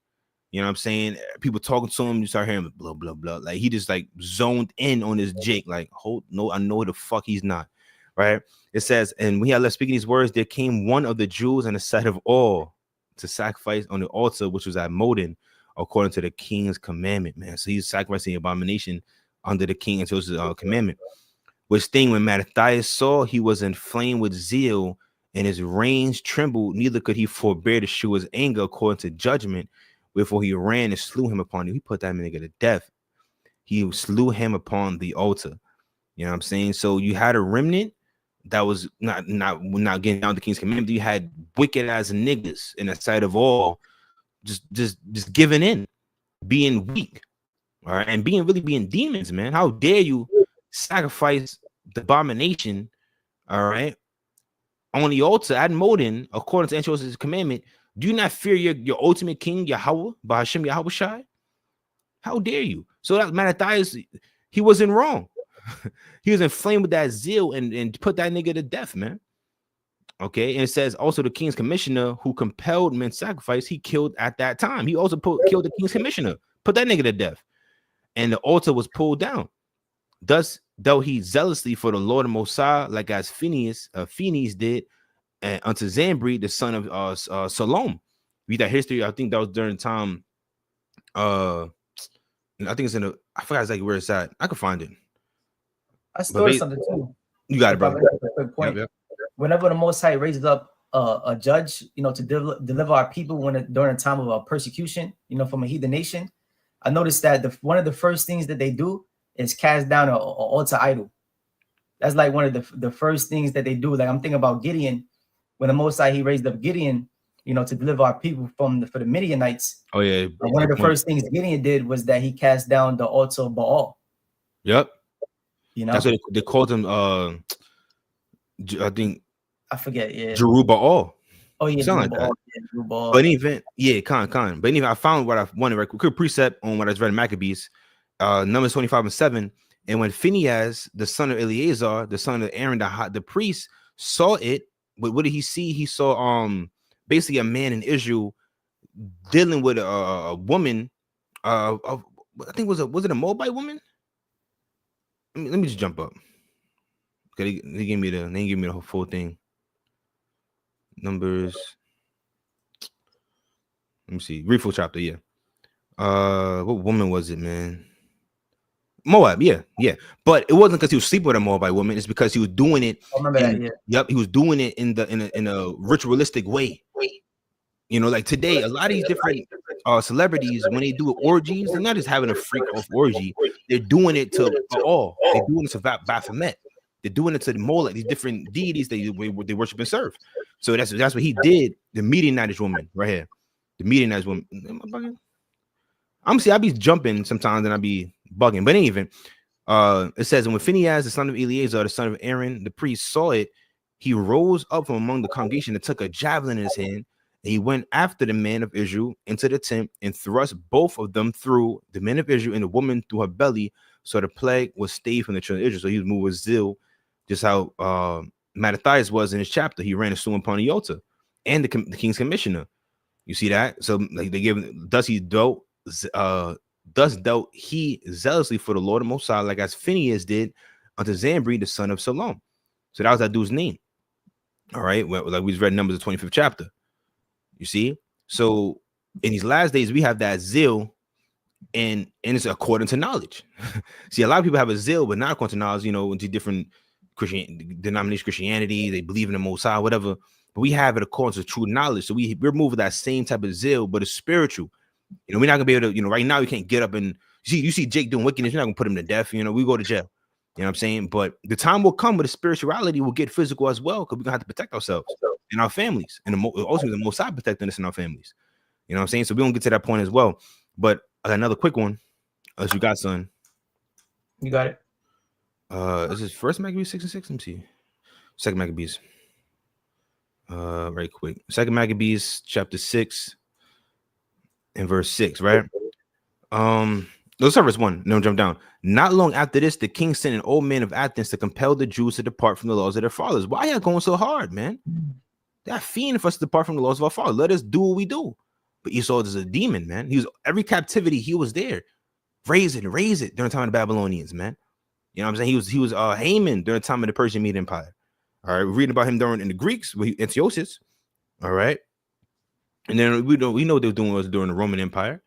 You know what I'm saying? People talking to him, you start hearing blah, blah, blah. Like he just like zoned in on his Jake. Like, no, I know the fuck he's not. Right? It says, and when he had left speaking these words, there came one of the Jews in the sight of all to sacrifice on the altar, which was at Modin, according to the king's commandment, man. So he's sacrificing abomination under the king until his commandment. Which thing when Mattathias saw, he was inflamed with zeal, and his reins trembled, neither could he forbear to shew his anger according to judgment. Wherefore he ran and slew him upon it. He put that nigga to death. He slew him upon the altar. You know what I'm saying? So you had a remnant that was not getting down the king's commandment. You had wicked ass niggas in the sight of all, just giving in, being weak, all right, and being demons, man. How dare you sacrifice the abomination, all right, on the altar at Modin, according to Antiochus' commandment? Do you not fear your ultimate king, Yahweh, by Hashem Yahweh Shai? How dare you? So that Mattathias, he wasn't wrong. He was inflamed with that zeal and put that nigga to death, man. Okay, and it says also the king's commissioner who compelled men's sacrifice, he killed at that time. He also killed the king's commissioner, put that nigga to death, and the altar was pulled down. Thus, though he zealously for the Lord of Mosiah, like as Phineas did, and unto Zambri, the son of Salom. Read that history. I think that was during the time. I think it's in I forgot exactly where it's at. I could find it. I started something too. You got it, bro. Point. Yep. Whenever the Most High raises up a judge, to deliver our people during a time of persecution, from a heathen nation, I noticed that one of the first things that they do is cast down an altar idol. That's like one of the first things that they do. Like I'm thinking about Gideon, when the Most High, he raised up Gideon, to deliver our people for the Midianites. Oh yeah. One of the first things Gideon did was that he cast down the altar of Baal. Yep. That's what they called him. I think I forget. Yeah. Jerubbaal. Oh yeah. Something like that. Yeah, but in event, yeah, Khan. But in event, I found what I wanted. Right, quick precept on what I read in Maccabees, Numbers 25:7. And when Phinehas, the son of Eleazar, the son of Aaron, the priest, saw it, but what did he see? He saw basically a man in Israel dealing with a woman. I think was it a Moabite woman? Let me just jump up. Okay, they gave me the whole full thing. Numbers. Let me see. Read full chapter. Yeah. What woman was it, man? Moab. Yeah. But it wasn't because he was sleeping with a Moabite woman. It's because he was doing it. I remember that. Yeah. Yep. He was doing it in a ritualistic way. Like today, a lot of these different celebrities, when they do orgies, they're not just having a freak off orgy. They're doing it to all. They're doing it to Baphomet. They're doing it to the Molech, these different deities they worship and serve. So that's what he did. The Midianitish woman right here. The Midianitish woman. Am I bugging? I be jumping sometimes and I be bugging. But anyway, it says, and when Phinehas, the son of Eleazar, the son of Aaron, the priest, saw it, he rose up from among the congregation and took a javelin in his hand. And he went after the man of Israel into the tent and thrust both of them through, the man of Israel and the woman through her belly. So the plague was stayed from the children of Israel. So he was moved with zeal, just how Mattathias was in his chapter. He ran and slew upon the altar and the king's commissioner. You see that? So like they gave him, thus dealt he zealously for the Lord of Mosiah, like as Phinehas did unto Zambri, the son of Salom. So that was that dude's name. All right, well, like we just read Numbers, the 25th chapter. You see, so in these last days we have that zeal, and it's according to knowledge. See, a lot of people have a zeal, but not according to knowledge. You know, into different Christian denomination Christianity, they believe in the Most High, whatever. But we have it according to true knowledge. So we're moving that same type of zeal, but it's spiritual. You know, we're not gonna be able to. You know, right now you can't get up and you see Jake doing wickedness. You're not gonna put him to death. You know, we go to jail. You know what I'm saying? But the time will come where the spirituality will get physical as well, because we're gonna have to protect ourselves and our families, and also the Most High protecting us and our families. You know what I'm saying? So we don't get to that point as well. But I got another quick one. As you got, son. You got it. Is this first Maccabees 6 and 6? Let me see. Second Maccabees. Right quick. Second Maccabees chapter 6 and verse 6, right? Let's start verse 1. No, jump down. Not long after this, the king sent an old man of Athens to compel the Jews to depart from the laws of their fathers. Why are you going so hard, man? They're fiending for us to depart from the laws of our fathers. Let us do what we do. But Esau is a demon, man. He was every captivity, he was there. Raise it during the time of the Babylonians, man. You know what I'm saying? He was Haman during the time of the Persian Mede Empire. All right, we're reading about him in the Greeks with Antiochus. All right, and then we know what they were doing was during the Roman Empire.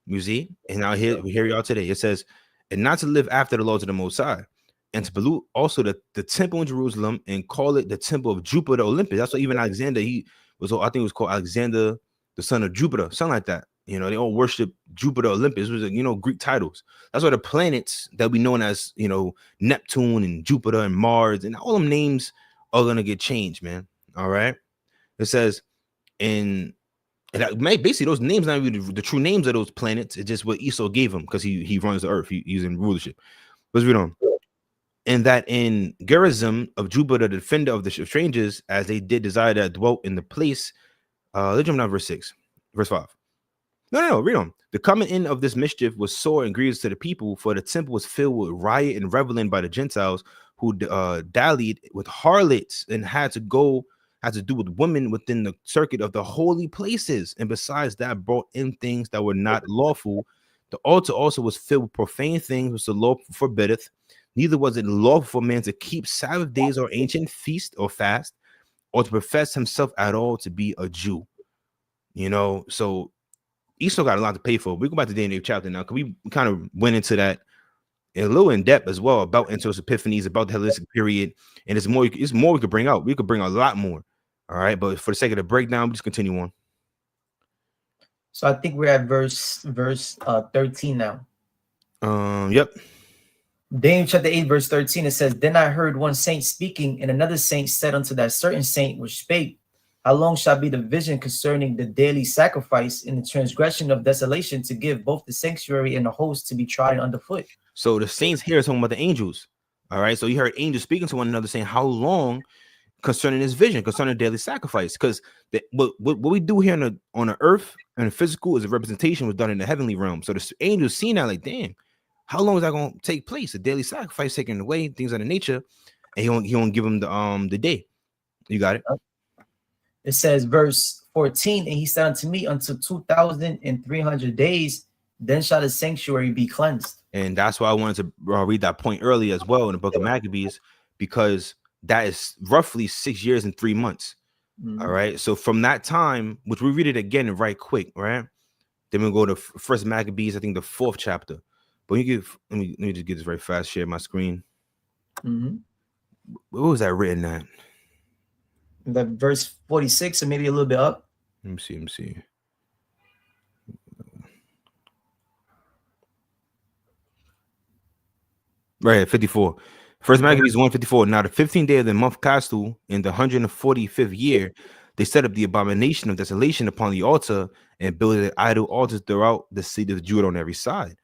You see, and now here y'all today. It says, and not to live after the laws of the Most High, and to pollute also the temple in Jerusalem and call it the temple of Jupiter Olympus. That's what even Alexander, I think it was called Alexander, the son of Jupiter, something like that. You know, they all worship Jupiter Olympus. It was, Greek titles. That's why the planets that we known as, Neptune and Jupiter and Mars and all them names are gonna get changed, man. All right. It says basically those names not even the true names of those planets. It's just what Esau gave him because he runs the earth. He's in rulership. Let's read on. And that in Gerizim of Jupiter, the defender of the strangers, as they did desire that dwelt in the place. Let's jump down verse 6, verse 5. No, read on. The coming in of this mischief was sore and grievous to the people, for the temple was filled with riot and reveling by the Gentiles who dallied with harlots and had to do with women within the circuit of the holy places. And besides that, brought in things that were not lawful. The altar also was filled with profane things which the law forbiddeth. Neither was it lawful for man to keep Sabbath days or ancient feast or fast, or to profess himself at all to be a Jew. So Esau got a lot to pay for. We go back to the Daniel chapter now, because we kind of went into that a little in depth as well about Antiochus Epiphanes, about the Hellenistic period, and it's more we could bring out. We could bring a lot more. All right, but for the sake of the breakdown, we just continue on. So I think we're at verse 13 now. Yep. Daniel chapter 8, verse 13, it says, Then I heard one saint speaking, and another saint said unto that certain saint which spake, How long shall be the vision concerning the daily sacrifice in the transgression of desolation, to give both the sanctuary and the host to be trodden underfoot? So the saints here are talking about the angels. All right. So you heard angels speaking to one another saying, how long concerning this vision, concerning daily sacrifice? Because what we do here on the earth and the physical is a representation was done in the heavenly realm. So the angels seen that like, damn, how long is that going to take place? A daily sacrifice taken away, things of the nature, and he won't give them the day. You got it. It says, verse 14, and he said unto me, until 2,300 days, then shall the sanctuary be cleansed. And that's why I wanted to read that point earlier as well in the book of Maccabees, because that is roughly 6 years and 3 months. All right. So from that time, which we read it again right quick, right? Then we'll go to First Maccabees, I think the 4th chapter. But let me just get this very fast. Share my screen. What was that written at? That verse 46, or maybe a little bit up. Let me see. Right, 54. First Maccabees 154. Now the 15th day of the month Castle, in the 145th year, they set up the abomination of desolation upon the altar and built idol altars throughout the city of Judah on every side.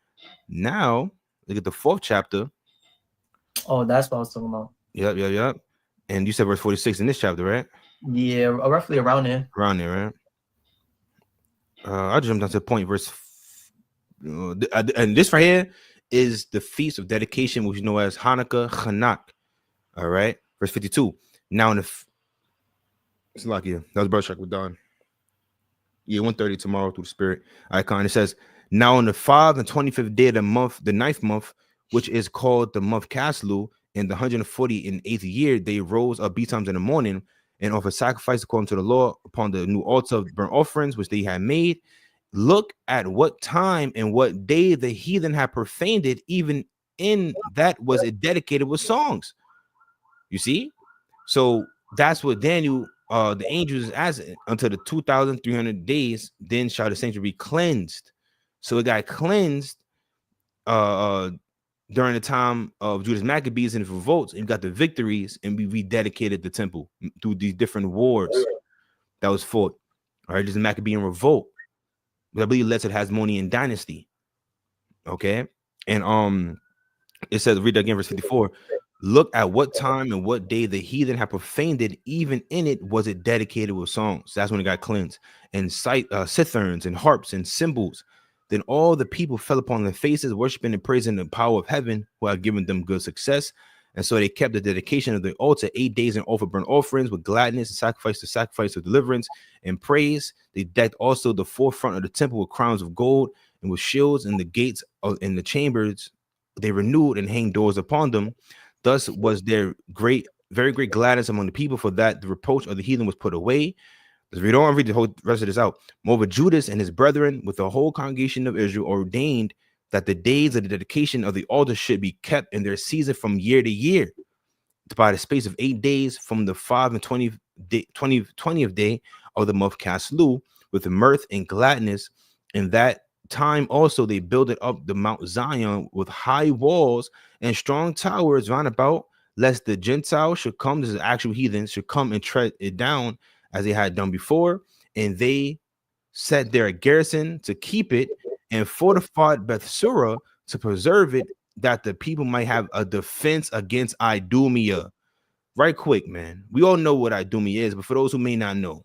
Now, look at the 4th chapter. Oh, that's what I was talking about. Yep. And you said verse 46 in this chapter, right? Yeah, roughly around there. Around there, right? I'll jump down to the point, verse. And this right here is the feast of dedication, which you know as Hanukkah, Chanak. All right, verse 52. Now in the it's like that was Brother Shaq with Don. 1:30 tomorrow through the Spirit icon. It says, now on the 25th day of the month, the 9th month, which is called the month Caslu, in the 148th year, they rose up betimes in the morning and offer sacrifice according to the law upon the new altar of burnt offerings which they had made. Look at what time and what day the heathen had profaned it, even in that was it dedicated with songs. You see? So that's what Daniel, the angels as until the 2,300 days, then shall the sanctuary be cleansed. So it got cleansed during the time of Judas Maccabees and his revolts, and you got the victories, and we rededicated the temple through these different wars that was fought. All right, just Maccabean revolt, I believe led to the Hasmonean dynasty. Okay, and it says, read that again, verse 54. Look at what time and what day the heathen have profaned it, even in it was it dedicated with songs. That's when it got cleansed. And citherns and harps and cymbals. Then all the people fell upon their faces, worshiping and praising the power of heaven, who had given them good success. And so they kept the dedication of the altar 8 days and offered burnt offerings with gladness and sacrifice of deliverance and praise. They decked also the forefront of the temple with crowns of gold and with shields, and the gates in the chambers they renewed and hanged doors upon them. Thus was there very great gladness among the people, for that the reproach of the heathen was put away. Let's read on, read the whole rest of this out. Moreover, Judas and his brethren with the whole congregation of Israel ordained that the days of the dedication of the altar should be kept in their season from year to year, by the space of 8 days from the 5 and 20th day of the month Caslu, with mirth and gladness. In that time also they builded up the Mount Zion with high walls and strong towers round about, lest the Gentiles should come, this is actual heathens, should come and tread it down as they had done before. And they set there a garrison to keep it, and fortified Bethsura to preserve it, that the people might have a defense against Idumea. Right quick, man. We all know what Idumea is, but for those who may not know,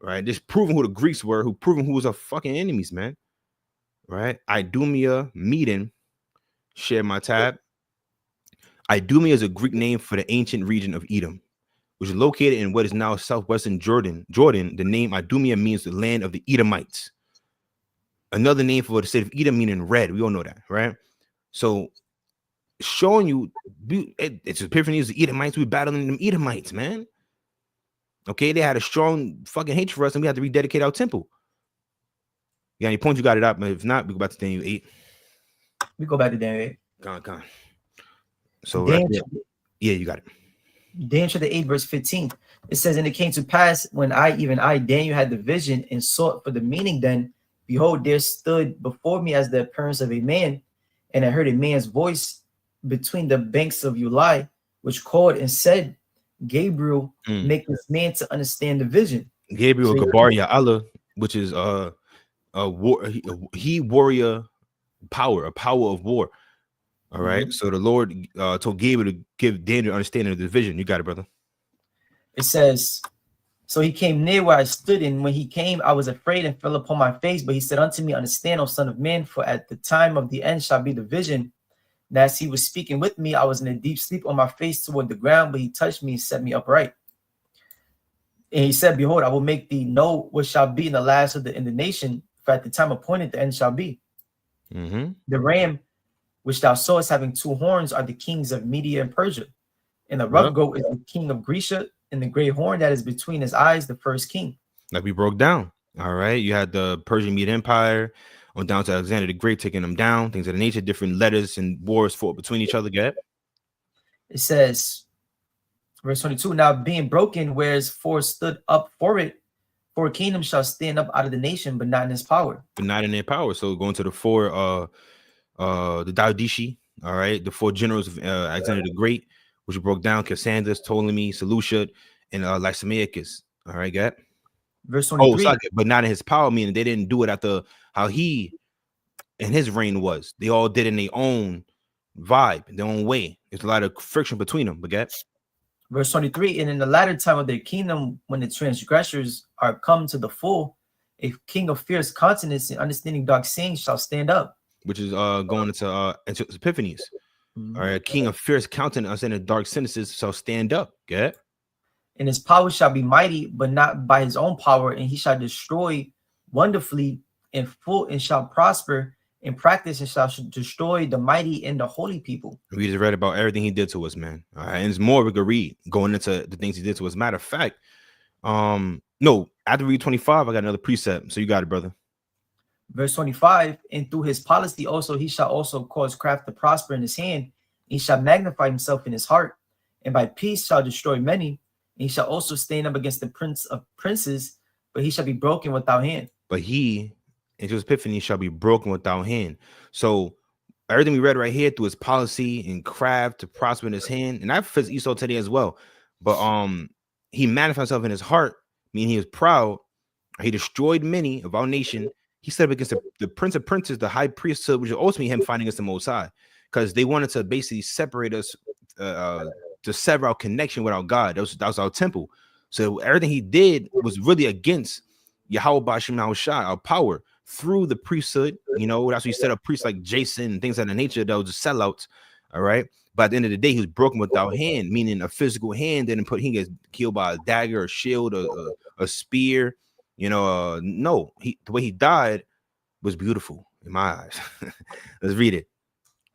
right, just proving who the Greeks were, who proving who was our fucking enemies, man. Right? Idumea, Medan, share my tab. Idumea is a Greek name for the ancient region of Edom, which is located in what is now southwestern Jordan. The name Idumea means the land of the Edomites. Another name for the state of Edom meaning red. We all know that, right? So showing you, it's Epiphany is the Edomites. We battling them Edomites, man. Okay, they had a strong fucking hatred for us, and we had to rededicate our temple. You got any points? You got it up, but if not, we go back to Daniel 8. We go back to Daniel 8. Gone. So Daniel, yeah, you got it. Daniel chapter 8, verse 15. It says, and it came to pass when I, Daniel, had the vision and sought for the meaning, then behold, there stood before me as the appearance of a man, and I heard a man's voice between the banks of Ulai, which called and said, Gabriel, make this man to understand the vision. Gabriel, so, Gabar Allah, which is warrior power, a power of war. All right. So the Lord told Gabriel to give Daniel understanding of the vision. You got it, brother. It says, so he came near where I stood, and when he came, I was afraid and fell upon my face. But he said unto me, understand, O son of man, for at the time of the end shall be the vision. And as he was speaking with me, I was in a deep sleep on my face toward the ground, but he touched me and set me upright. And he said, behold, I will make thee know what shall be in the last of the nation, for at the time appointed the end shall be. The ram which thou sawest having 2 horns are the kings of Media and Persia. And the rough goat is the king of Grecia, and the great horn that is between his eyes, the first king. Like we broke down. All right. You had the Persian Media Empire on down to Alexander the Great, taking them down, things of the nature, different letters and wars fought between each other. Get it says, verse 22, now being broken, whereas 4 stood up for it, 4 kingdoms shall stand up out of the nation, but not in his power. But not in their power. So going to the 4, the Daodishi, all right, the 4 generals of Alexander the Great, which broke down Cassander, Ptolemy, Seleucid, and Lysimachus. All right, got verse 23. But not in his power, meaning they didn't do it after how he and his reign was. They all did in their own vibe, their own way. There's a lot of friction between them. But get verse 23. And in the latter time of their kingdom, when the transgressors are come to the full, a king of fierce countenance and understanding dark sayings shall stand up. Which is going into Epiphanies. All right, a king of fierce countenance and dark sentences shall stand up. Get and his power shall be mighty, but not by his own power, and he shall destroy wonderfully and full, and shall prosper, In practice, it shall destroy the mighty and the holy people. We just read about everything he did to us, man. All right, and there's more we could read going into the things he did to us. Matter of fact, no, after we read 25, I got another precept. So you got it, brother. Verse 25, and through his policy also he shall also cause craft to prosper in his hand. He shall magnify himself in his heart, and by peace shall destroy many. And he shall also stand up against the prince of princes, but he shall be broken without hand. But he, into his epiphany, shall be broken without hand. So everything we read right here through his policy and craft to prosper in his hand, and that fits Esau today as well. But he manifested himself in his heart, meaning he was proud. He destroyed many of our nation. He stood up against the prince of princes, the high priesthood, which is ultimately him fighting against the Most High, because they wanted to basically separate us, to sever our connection with our God. That was our temple. So everything he did was really against Yahweh Bashim Shah, our power through the priesthood. You know, that's why he set up priests like Jason and things of that nature that was just sellouts. All right. But at the end of the day, he was broken without hand, meaning a physical hand. Didn't put he gets killed by a dagger, a shield, a spear. You know, no, the way he died was beautiful in my eyes. Let's read it.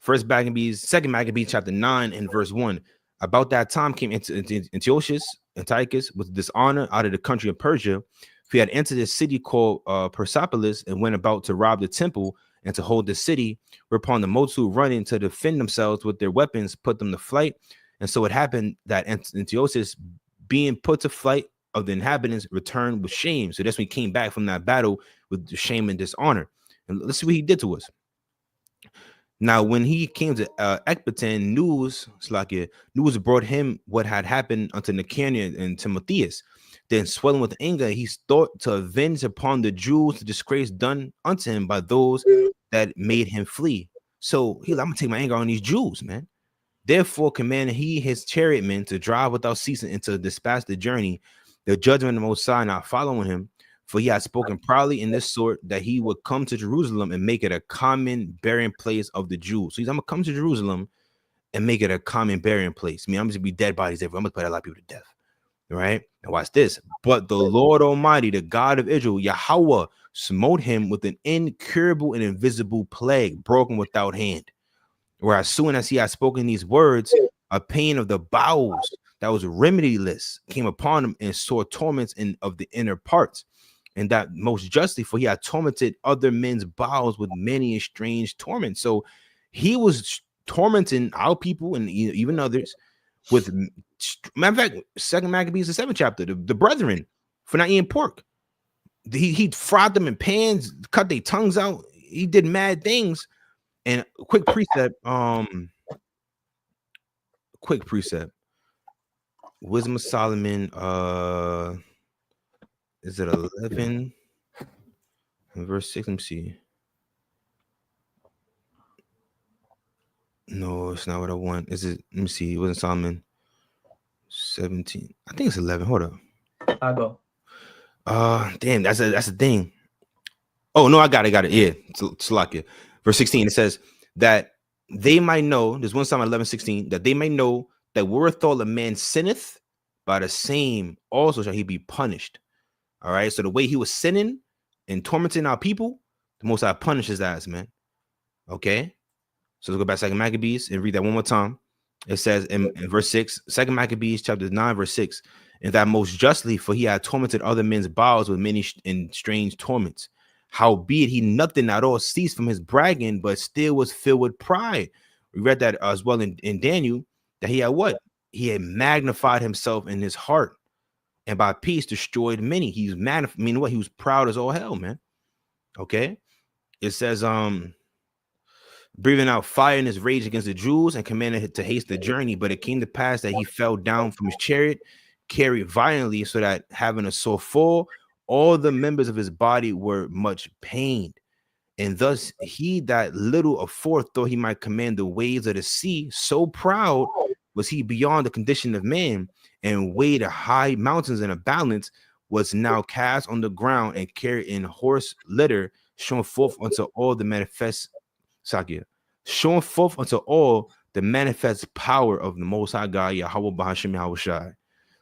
Second Maccabees, chapter 9 and verse 1. About that time came Antiochus with dishonor out of the country of Persia. He had entered a city called Persepolis and went about to rob the temple and to hold the city, whereupon the multitude running to defend themselves with their weapons put them to flight. And so it happened that Antiochus, being put to flight of the inhabitants, returned with shame. So that's when he came back from that battle with shame and dishonor. And let's see what he did to us. Now, when he came to Ecbatan, news brought him what had happened unto Nicanor and Timotheus. Then, swelling with anger, he thought to avenge upon the Jews the disgrace done unto him by those that made him flee. So I'm gonna take my anger on these Jews, man. Therefore, commanded he his chariotmen to drive without ceasing and to dispatch the journey. The judgment of the Most High not following him, for he had spoken proudly in this sort that he would come to Jerusalem and make it a common burying place of the Jews. So I'm gonna come to Jerusalem and make it a common burying place. I mean, I'm just gonna be dead bodies everywhere. I'm gonna put a lot of people to death. Right? And watch this. But the Lord Almighty, the God of Israel, Yahweh, smote him with an incurable and invisible plague, broken without hand. Where as soon as he had spoken these words, a pain of the bowels that was remediless came upon him, and sore torments of the inner parts. And that most justly, for he had tormented other men's bowels with many and strange torments. So he was tormenting our people and even others with, matter of fact, Second Maccabees, the 7th chapter, the brethren for not eating pork. He fried them in pans, cut their tongues out. He did mad things. And quick precept, Wisdom of Solomon, is it 11 verse 6? Let me see. No, it's not what I want. Is it? Let me see. Wisdom of Solomon 17. I think it's 11. Hold up. I'll go. Damn, that's a thing. Oh no, I got it. Yeah, SHAQADAN. Verse 16, it says that they might know, there's one Psalm 11:16, that they may know that wherewithal a man sinneth, by the same also shall he be punished. All right, so the way he was sinning and tormenting our people, the Most High punishes that, man. Okay, so let's go back to 2 Maccabees and read that one more time. It says in verse 6, 2 Maccabees chapter 9, verse 6, and that most justly, for he had tormented other men's bowels with many and strange torments. Howbeit he nothing at all ceased from his bragging, but still was filled with pride. We read that as well in Daniel, that he had what? He had magnified himself in his heart, and by peace destroyed many. He's meaning what? He was proud as all hell, man. Okay. It says, breathing out fire in his rage against the Jews, and commanded to haste the journey. But it came to pass that he fell down from his chariot, carried violently, so that having a sore fall, all the members of his body were much pained. And thus he that little aforeth thought he might command the waves of the sea, so proud was he beyond the condition of man, and weighed the high mountains in a balance, was now cast on the ground and carried in horse litter, shown forth unto all the manifest showing forth unto all the manifest power of the Most High God, Yahweh Bahashim Yahweh Shai,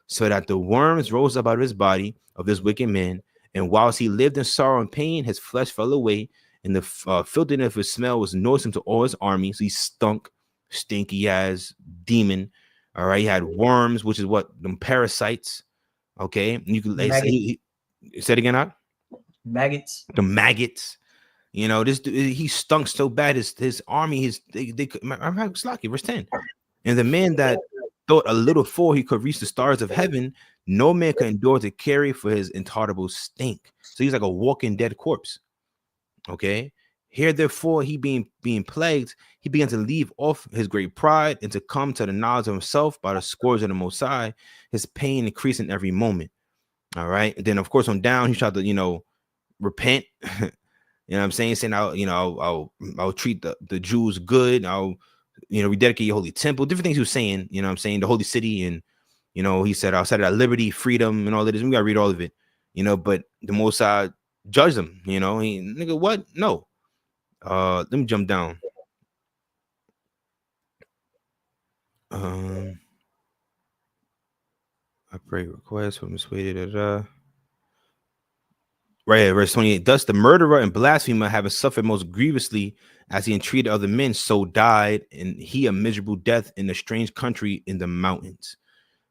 so that the worms rose up out of his body of this wicked man, and whilst he lived in sorrow and pain, his flesh fell away, and the filthiness of his smell was noisome to all his armies. He stunk, stinky as demon. All right, he had worms, which is what them parasites. Okay, and you can he said again, huh? Maggots. The maggots. You know, this he stunk so bad. His army, I'm Slocky, verse 10. And the man that thought a little before he could reach the stars of heaven, no man could endure to carry for his intolerable stink. So he's like a walking dead corpse. Okay. Here, therefore, he being plagued, he began to leave off his great pride and to come to the knowledge of himself by the scourge of the Most High, his pain increasing every moment. All right. And then, of course, on down, he tried to, repent. You know what I'm saying? Saying I'll treat the Jews good. I'll, rededicate your holy temple. Different things he was saying, you know what I'm saying? The holy city. And, he said, I'll set it at liberty, freedom, and all of this. We got to read all of it, but the Most High judged him, he, nigga, what? No. Let me jump down. I pray request for misweighted. Right here, verse 28. Thus the murderer and blasphemer, having suffered most grievously as he entreated other men, so died, and he a miserable death in a strange country in the mountains.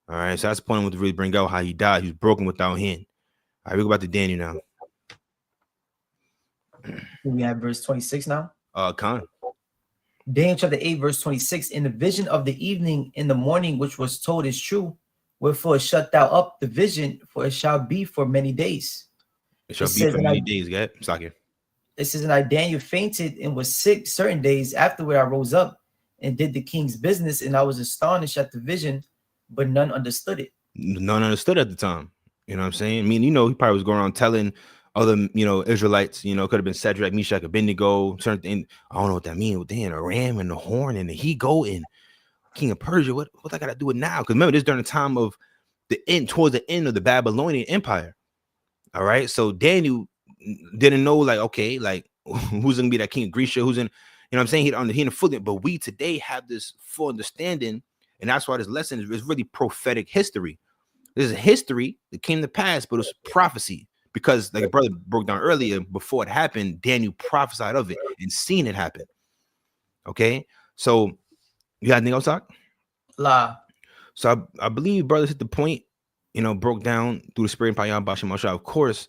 All right, so that's the point I want to really bring out how he died. He was broken without hand. All right, we go back to Daniel now. We have verse 26 now. Khan. Daniel chapter 8, verse 26. In the vision of the evening in the morning, which was told is true, wherefore shut thou up the vision, for it shall be for many days. It shall be for many days, yeah. It says, and I, Daniel, fainted and was sick certain days. Afterward, I rose up and did the king's business, and I was astonished at the vision, but none understood it. None understood at the time. You know what I'm saying? I mean, he probably was going around telling other, Israelites, could have been Shadrach, Meshach, Abednego, certain things. I don't know what that means. Damn, a ram and the horn and the he-goat and King of Persia. What I got to do it now? Because remember, this during the time of towards the end of the Babylonian Empire. All right. So Daniel didn't know, like, okay, like who's gonna be that king of Grecia, who's in, what I'm saying, he in the full. But we today have this full understanding, and that's why this lesson is really prophetic history. This is history that came to pass, but it's prophecy, because like a brother broke down earlier, before it happened, Daniel prophesied of it and seen it happen. Okay, so you got anything else, Doc? La. So I believe brothers hit the point, broke down through the spirit of Payah Bashim Mashah. Of course,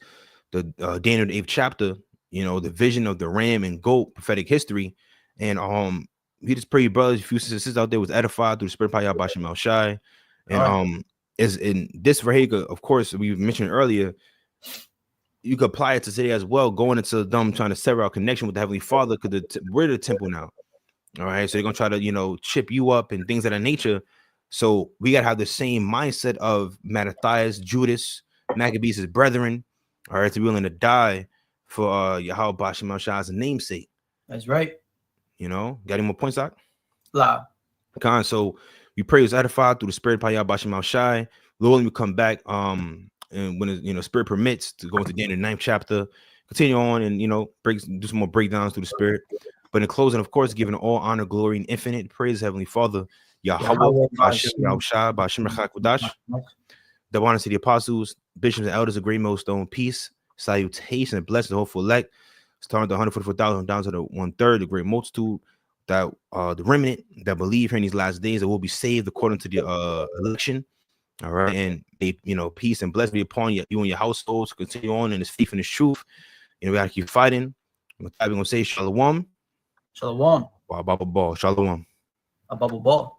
the Daniel the 8th chapter, the vision of the ram and goat, prophetic history. And we just pray, brothers, if you sisters out there, was edified through the spirit of Payah Bashim Mashah. And is in this verhega, of course, we mentioned earlier, you could apply it to today as well, going into them trying to sever our connection with the Heavenly Father, because we're the temple now. All right, so they're gonna try to chip you up and things of that nature. So we gotta have the same mindset of Mattathias, Judas, Maccabees' brethren, all right, to be willing to die for Yahweh Bashim Mashah's namesake. That's right. Got any more points, Doc? La. Khan, so we pray is edified through the spirit of Payah Bashim Mashah. Lord, when we come back, and when spirit permits, to go into Daniel 9th chapter, continue on and do some more breakdowns through the spirit. But in closing, of course, giving all honor, glory, and infinite praise, Heavenly Father, Yahweh, Bashim SHAQADAN, the honor to the apostles, bishops, and elders of Great Millstone, peace, salutation, and blessing, the hopeful elect, starting the 144,000 down to the 1/3, the great multitude, that the remnant that believe here in these last days that will be saved according to the election. All right, and peace and blessing be upon you and your households. Continue on in this faith and this truth. We gotta keep fighting. With that, we're gonna say shalom. Shalom. Ball. Shalom. A bubble ball.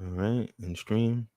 All right, and stream.